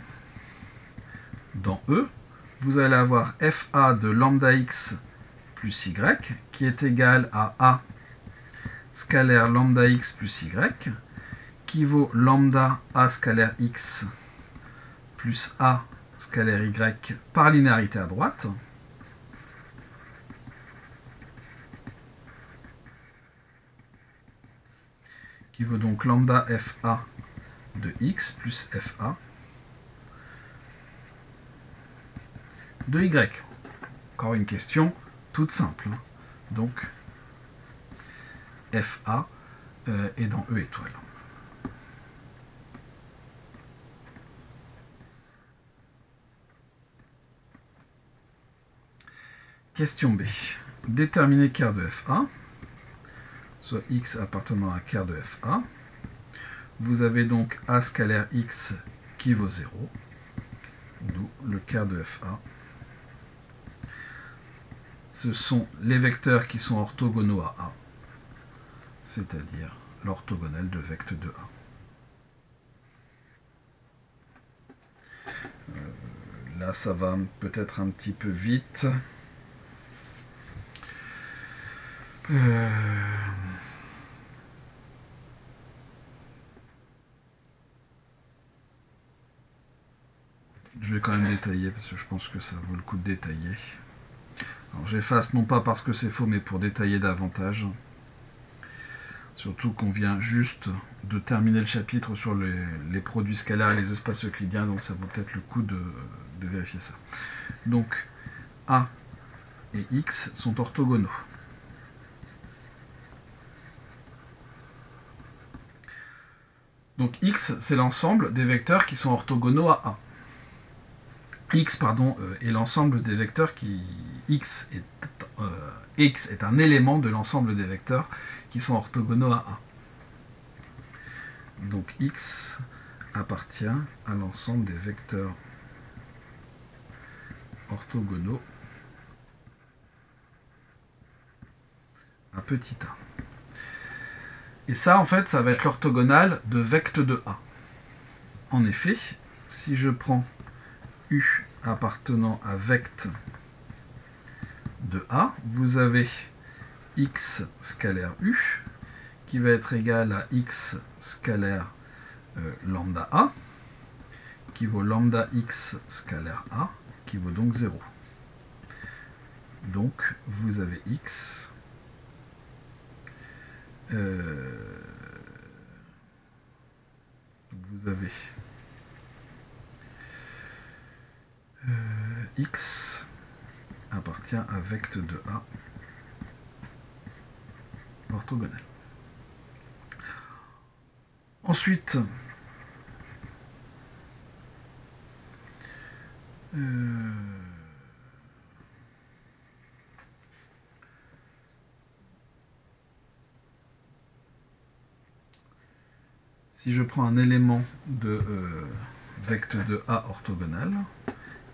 dans E, vous allez avoir FA de lambda x plus y, qui est égal à A scalaire lambda x plus y, qui vaut lambda A scalaire x plus A scalaire y par linéarité à droite, qui vaut donc lambda FA de x plus FA de y. Encore une question toute simple. Hein. Donc, FA est dans E étoile. Question B. Déterminer quart de FA, soit x appartenant à quart de FA. Vous avez donc A scalaire x qui vaut 0, d'où le quart de FA. Ce sont les vecteurs qui sont orthogonaux à A, c'est-à-dire l'orthogonale de vecte de A. là, ça va peut-être un petit peu vite. Je vais quand même détailler, parce que je pense que ça vaut le coup de détailler. Alors j'efface non pas parce que c'est faux, mais pour détailler davantage. Surtout qu'on vient juste de terminer le chapitre sur les produits scalaires et les espaces euclidiens, donc ça vaut peut-être le coup de vérifier ça. Donc A et X sont orthogonaux. Donc X, c'est l'ensemble des vecteurs qui sont orthogonaux à A. X, pardon, est l'ensemble des vecteurs qui... X est un élément de l'ensemble des vecteurs qui sont orthogonaux à A. Donc X appartient à l'ensemble des vecteurs orthogonaux à petit a. Et ça, en fait, ça va être l'orthogonale de vecte de A. En effet, si je prends U appartenant à vecte de A, vous avez X scalaire U, qui va être égal à X scalaire lambda A, qui vaut lambda X scalaire A, qui vaut donc 0. Donc, vous avez X vous avez X appartient à vecte de A orthogonal. Ensuite, si je prends un élément de vecte de A orthogonal,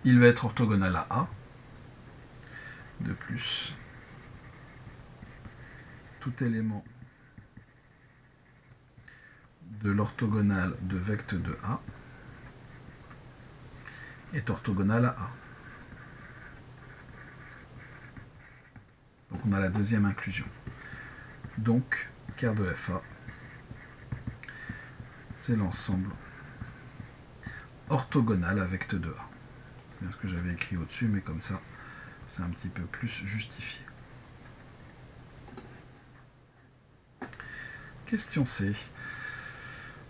il va être orthogonal à A. De plus, tout élément de l'orthogonale de vecte de A est orthogonal à A. Donc on a la deuxième inclusion. Donc, ker de FA, c'est l'ensemble orthogonal à vecte de A. C'est ce que j'avais écrit au-dessus, mais comme ça, c'est un petit peu plus justifié. Question C.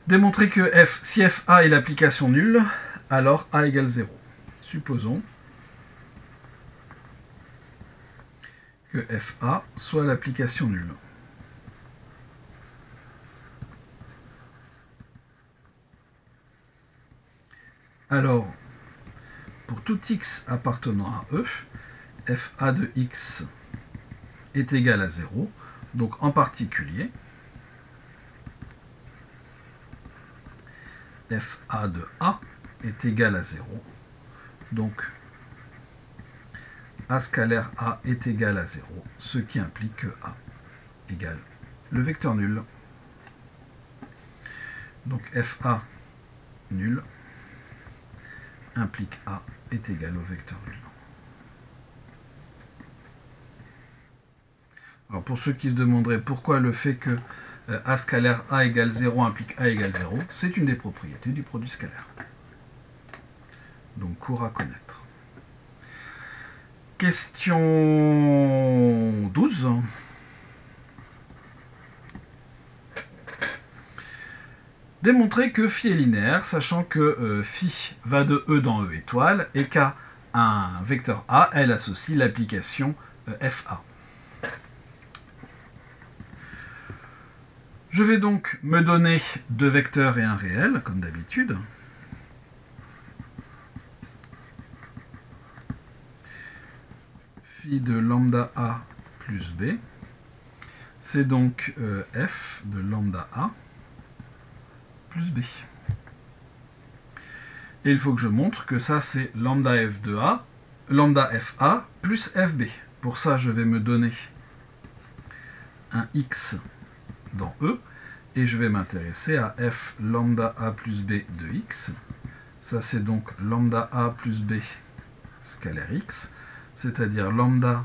Démontrer que si FA est l'application nulle, alors A égale 0. Supposons que FA soit l'application nulle. Alors, pour tout x appartenant à E, FA de x est égal à 0. Donc, en particulier, FA de A est égal à 0. Donc, A scalaire A est égal à 0, ce qui implique que A égale le vecteur nul. Donc, FA nul implique A est égal au vecteur nul. Alors pour ceux qui se demanderaient pourquoi le fait que A scalaire A égale 0 implique A égale 0, c'est une des propriétés du produit scalaire. Donc cours à connaître. Question 12. Démontrer que phi est linéaire, sachant que phi va de E dans E étoile et qu'à un vecteur A, elle associe l'application FA. Je vais donc me donner deux vecteurs et un réel, comme d'habitude. Phi de lambda A plus B, c'est donc F de lambda A plus B. Et il faut que je montre que ça, c'est lambda F de A, lambda FA plus FB. Pour ça, je vais me donner un X dans E, et je vais m'intéresser à F lambda A plus B de X. Ça, c'est donc lambda A plus B scalaire x, c'est-à-dire lambda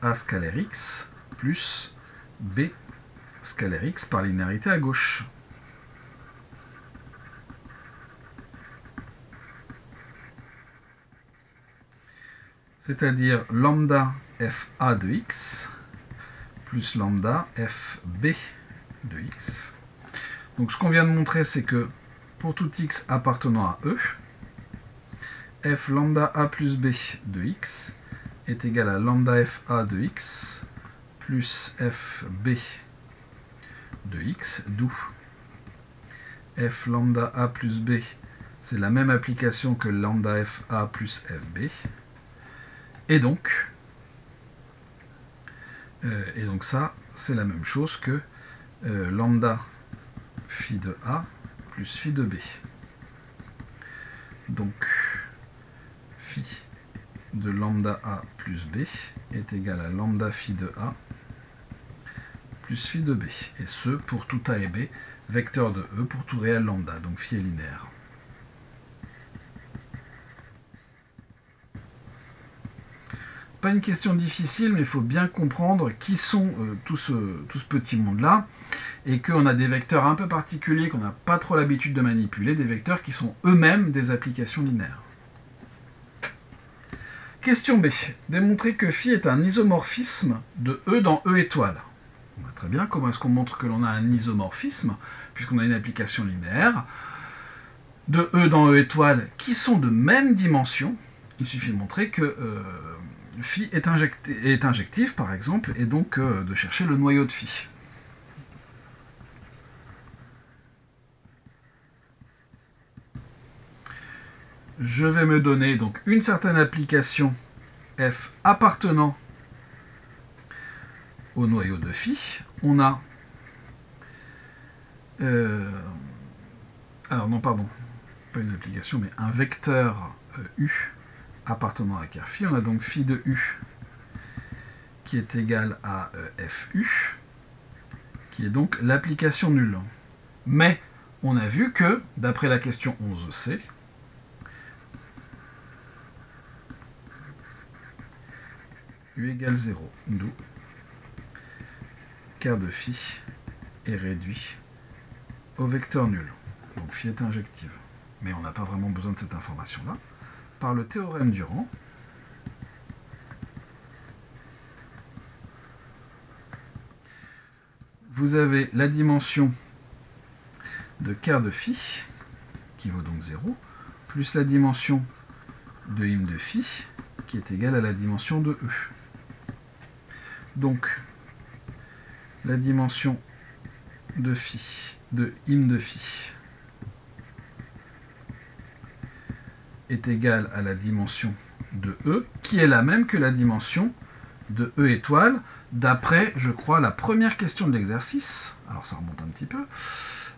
A scalaire x plus B scalaire x par linéarité à gauche. C'est-à-dire lambda FA de x plus lambda FB de x. Donc ce qu'on vient de montrer, c'est que pour tout x appartenant à E, f lambda A plus B de x est égal à lambda FA de x plus FB de x, d'où f lambda A plus B, c'est la même application que lambda FA plus FB. Et donc ça, c'est la même chose que lambda phi de A plus phi de B. Donc, phi de lambda A plus B est égal à lambda phi de A plus phi de B. Et ce, pour tout A et B, vecteur de E pour tout réel lambda. Donc, phi est linéaire. Pas une question difficile, mais il faut bien comprendre qui sont tout ce petit monde-là, et qu'on a des vecteurs un peu particuliers qu'on n'a pas trop l'habitude de manipuler, des vecteurs qui sont eux-mêmes des applications linéaires. Question B. Démontrer que phi est un isomorphisme de E dans E étoile. On voit très bien comment est-ce qu'on montre que l'on a un isomorphisme, puisqu'on a une application linéaire, de E dans E étoile qui sont de même dimension. Il suffit de montrer que phi est injectif, par exemple, et donc de chercher le noyau de phi. Je vais me donner donc une certaine application f appartenant au noyau de phi. On a... alors non, pardon, pas une application, mais un vecteur u appartenant à ker phi. On a donc phi de u qui est égal à fu, qui est donc l'application nulle. Mais on a vu que, d'après la question 11c, u égale 0, d'où ker de phi est réduit au vecteur nul. Donc phi est injective. Mais on n'a pas vraiment besoin de cette information-là. Par le théorème du rang, vous avez la dimension de ker de phi, qui vaut donc 0, plus la dimension de im de phi, qui est égale à la dimension de E. Donc, la dimension de phi, de im de phi, est égale à la dimension de E, qui est la même que la dimension de E étoile, d'après, je crois, la première question de l'exercice. Alors ça remonte un petit peu.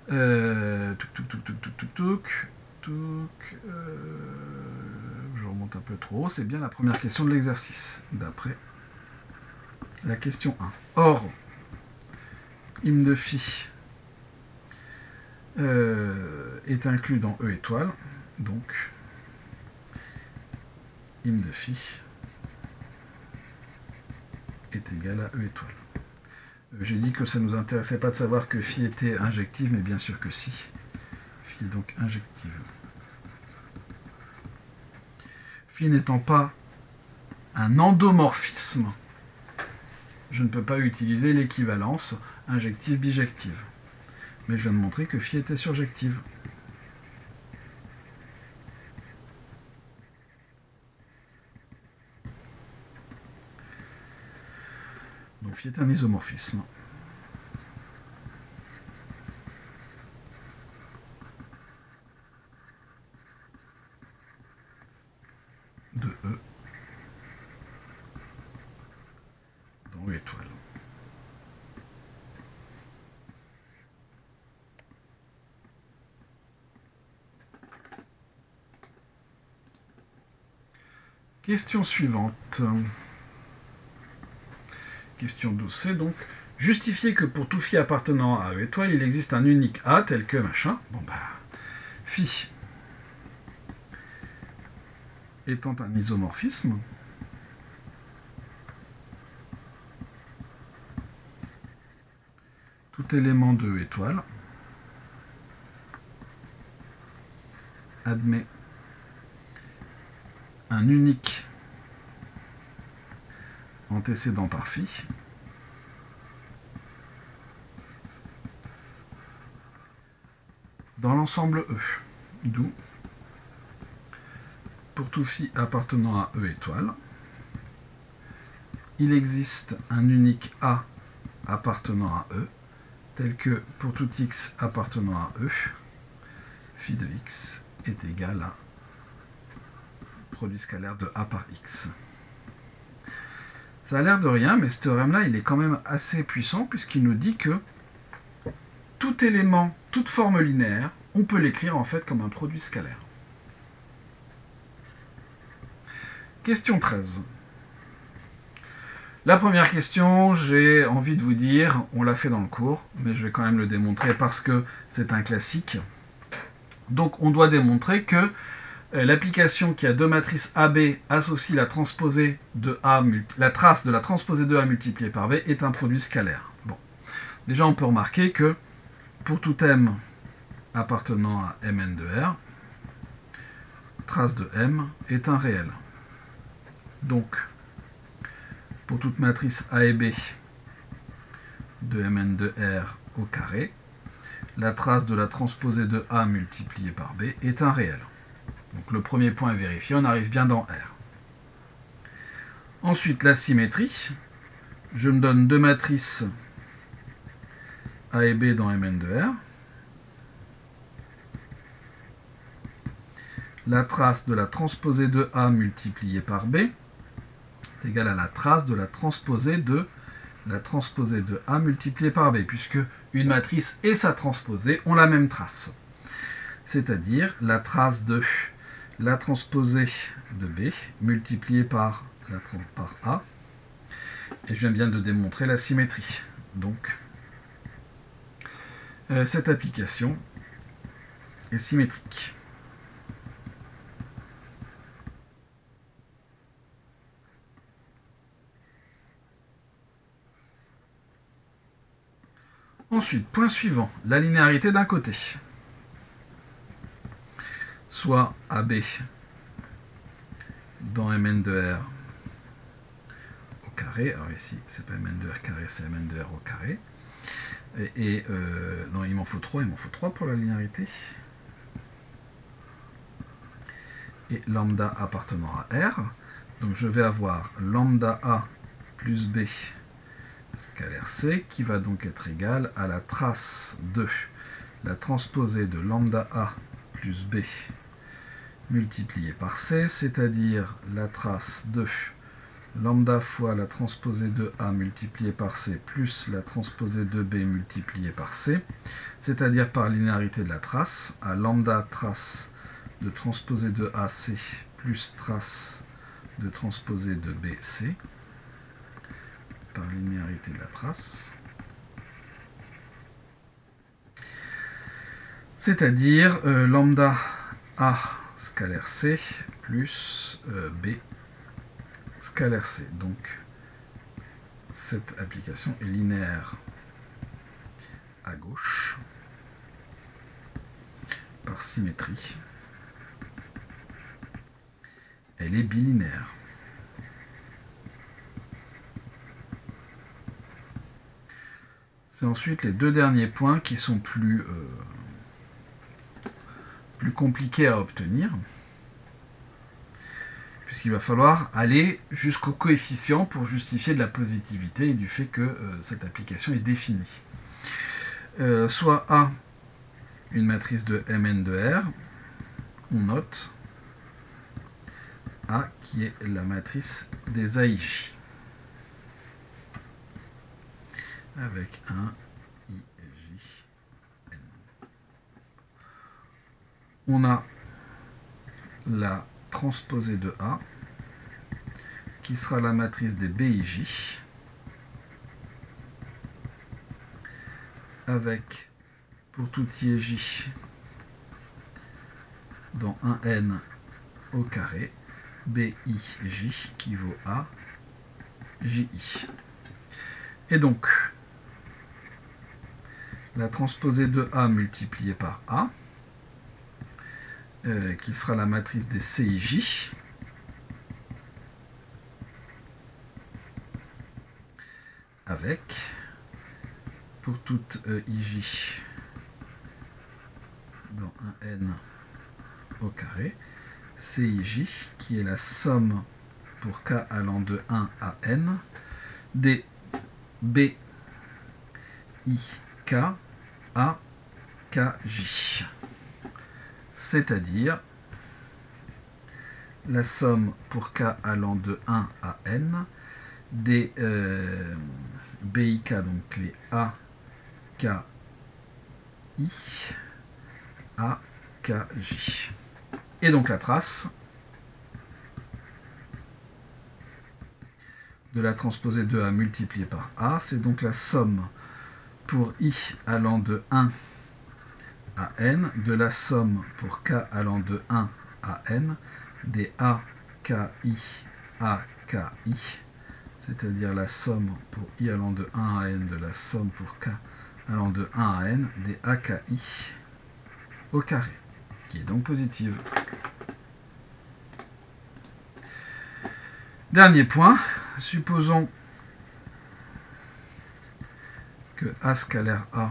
Je remonte un peu trop. C'est bien la première question de l'exercice, d'après la question 1. Or, im de phi est inclus dans E étoile, donc im de phi est égal à E étoile. J'ai dit que ça ne nous intéressait pas de savoir que phi était injective, mais bien sûr que si. Phi est donc injective. Phi n'étant pas un endomorphisme, je ne peux pas utiliser l'équivalence injective-bijective. Mais je viens de montrer que phi était surjective. Donc phi est un isomorphisme. De E dans E étoile. Question suivante. Question 12c, donc. Justifier que pour tout phi appartenant à E étoile, il existe un unique A tel que machin. Bon bah, phi étant un isomorphisme, tout élément de E étoile admet un unique antécédent par phi dans l'ensemble E, d'où pour tout phi appartenant à E étoile, il existe un unique A appartenant à E, tel que pour tout x appartenant à E, phi de x est égal à produit scalaire de A par x. Ça a l'air de rien, mais ce théorème-là, il est quand même assez puissant, puisqu'il nous dit que tout élément, toute forme linéaire, on peut l'écrire en fait comme un produit scalaire. Question 13. La première question, j'ai envie de vous dire, on l'a fait dans le cours, mais je vais quand même le démontrer parce que c'est un classique. Donc on doit démontrer que l'application qui a deux matrices AB associe la transposée de A, la trace de la transposée de A multipliée par B est un produit scalaire. Bon. Déjà on peut remarquer que pour tout M appartenant à Mn de R, trace de M est un réel. Donc, pour toute matrice A et B de Mn de R au carré, la trace de la transposée de A multipliée par B est un réel. Donc le premier point est vérifié, on arrive bien dans R. Ensuite, la symétrie. Je me donne deux matrices A et B dans Mn de R. La trace de la transposée de A multipliée par B est égale à la trace de la transposée de A multipliée par B, puisque une matrice et sa transposée ont la même trace. C'est-à-dire la trace de la transposée de B multipliée par A. Et je viens bien de démontrer la symétrie. Donc, cette application est symétrique. Ensuite, point suivant, la linéarité d'un côté. Soit AB dans Mn de R au carré, alors ici c'est pas Mn de R carré, c'est Mn de R au carré. Non, il m'en faut 3 pour la linéarité. Et lambda appartenant à R. Donc je vais avoir lambda A plus B scalaire C, qui va donc être égal à la trace de la transposée de lambda A plus B multiplié par C, c'est-à-dire la trace de lambda fois la transposée de A multiplié par C plus la transposée de B multiplié par C, c'est-à-dire par linéarité de la trace, à lambda trace de transposée de AC plus trace de transposée de BC, par linéarité de la trace, c'est-à-dire lambda A scalaire C plus B scalaire C. Donc cette application est linéaire à gauche par symétrie. Elle est bilinéaire. C'est ensuite les deux derniers points qui sont plus compliqués à obtenir, puisqu'il va falloir aller jusqu'au coefficient pour justifier de la positivité et du fait que cette application est définie. Soit A, une matrice de Mn de R, on note A qui est la matrice des AIJ, avec un IJN. On a la transposée de A, qui sera la matrice des BIJ, avec, pour tout IJ, dans un N au carré, BIJ qui vaut A, JI. Et donc, la transposée de A multipliée par A, qui sera la matrice des CIJ, avec, pour toute IJ dans un N au carré, CIJ, qui est la somme pour K allant de 1 à N, des BIK à KJ. C'est-à-dire la somme pour K allant de 1 à N des BIK, donc les AKI à KJ. Et donc la trace de la transposée de A multipliée par A, c'est donc la somme pour I allant de 1 à N, de la somme pour K allant de 1 à N, des AKI à KI, c'est-à-dire la somme pour I allant de 1 à N, de la somme pour K allant de 1 à N, des AKI au carré, qui est donc positive. Dernier point, supposons que A scalaire A,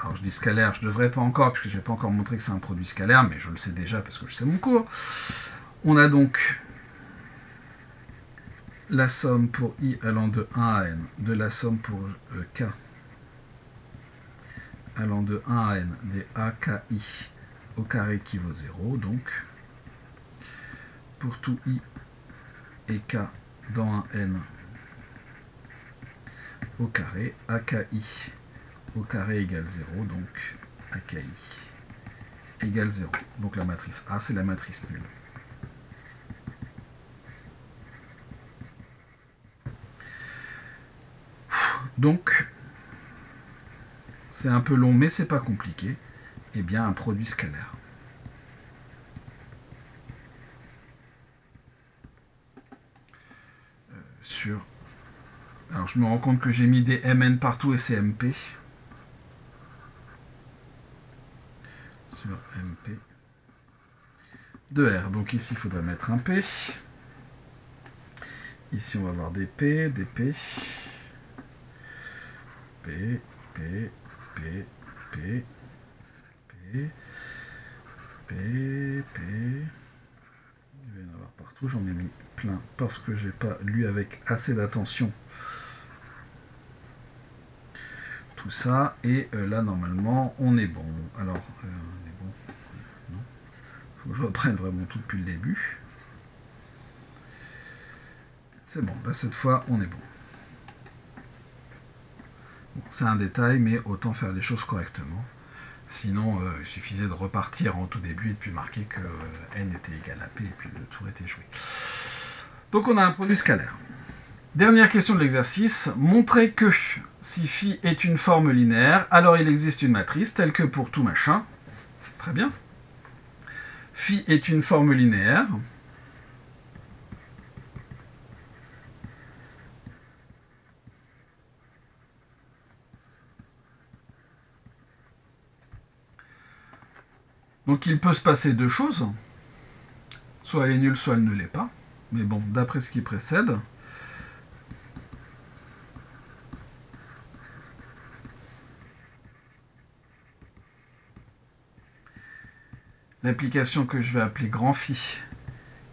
alors je dis scalaire, je ne devrais pas encore, puisque je n'ai pas encore montré que c'est un produit scalaire, mais je le sais déjà parce que je sais mon cours. On a donc la somme pour I allant de 1 à N, de la somme pour K allant de 1 à N, des AKI au carré qui vaut 0, donc pour tout I et K dans un N au carré, AKI au carré égale 0, donc AKI égale 0. Donc la matrice A, c'est la matrice nulle. Donc, c'est un peu long, mais c'est pas compliqué. Eh bien, un produit scalaire. Alors, je me rends compte que j'ai mis des MN partout et c'est MP. Sur MP de R. Donc ici, il faudra mettre un P. Ici, on va avoir des P, des P. P, P, P, P, P, P, P. Il va y en avoir partout, j'en ai mis plein parce que j'ai pas lu avec assez d'attention tout ça. Et là, normalement, on est bon. Alors, on est bon. Non. Faut que je reprenne vraiment tout depuis le début. C'est bon, là, cette fois, on est bon. C'est un détail, mais autant faire les choses correctement. Sinon, il suffisait de repartir en tout début et puis marquer que n était égal à p et puis le tour était joué. Donc on a un produit scalaire. Dernière question de l'exercice. Montrez que si phi est une forme linéaire, alors il existe une matrice telle que pour tout machin. Très bien. Phi est une forme linéaire. Donc il peut se passer deux choses. Soit elle est nulle, soit elle ne l'est pas. Mais bon, d'après ce qui précède, l'application que je vais appeler grand phi,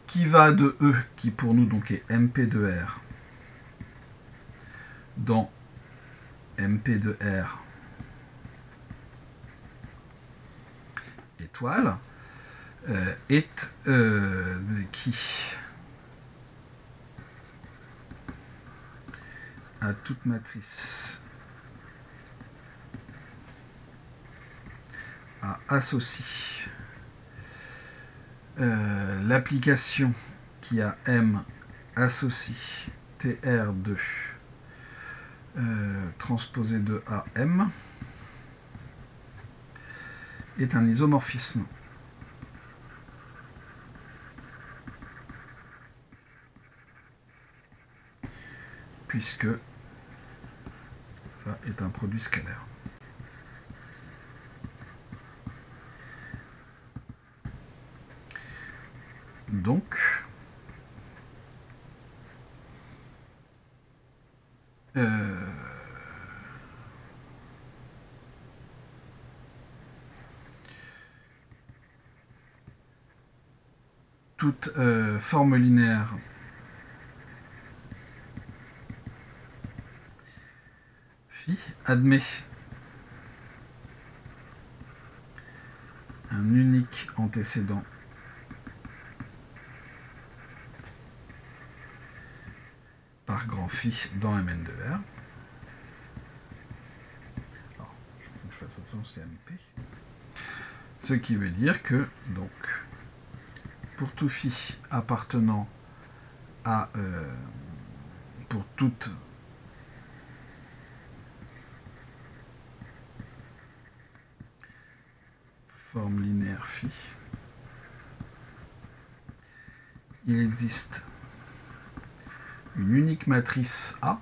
qui va de E, qui pour nous donc est MP de R, dans MP de R étoile, est qui à toute matrice A associe l'application qui a M associe TR2 transposé de AM est un isomorphisme puisque ça est un produit scalaire. Donc, toute forme linéaire phi admet un unique antécédent par grand phi dans Mn de R. Alors, faut que je fasse attention, c'est MP. Ce qui veut dire que, donc, pour tout phi appartenant à, pour toute forme linéaire phi, il existe une unique matrice A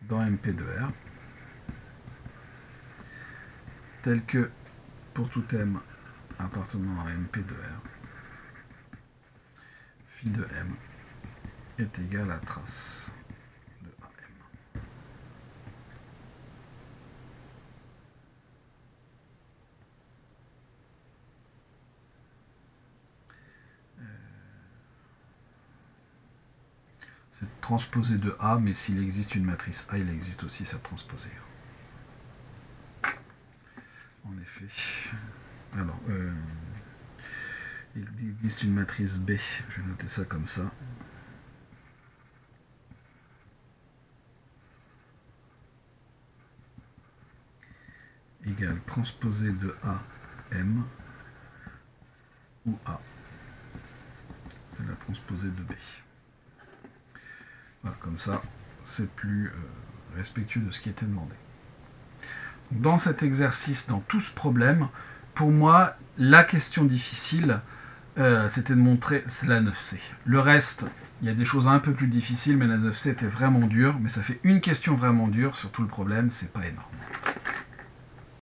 dans MP de R, telle que pour tout M appartenant à MP de R, phi de M est égal à trace de AM. C'est transposé de A, mais s'il existe une matrice A, il existe aussi sa transposée. En effet. Alors, il existe une matrice B, je vais noter ça comme ça. Égale transposé de A, M, où A, c'est la transposée de B. Voilà, comme ça, c'est plus respectueux de ce qui était demandé. Donc, dans cet exercice, dans tout ce problème, pour moi, la question difficile, c'était de montrer, c'est la 9C. Le reste, il y a des choses un peu plus difficiles, mais la 9C était vraiment dure, mais ça fait une question vraiment dure sur tout le problème, c'est pas énorme.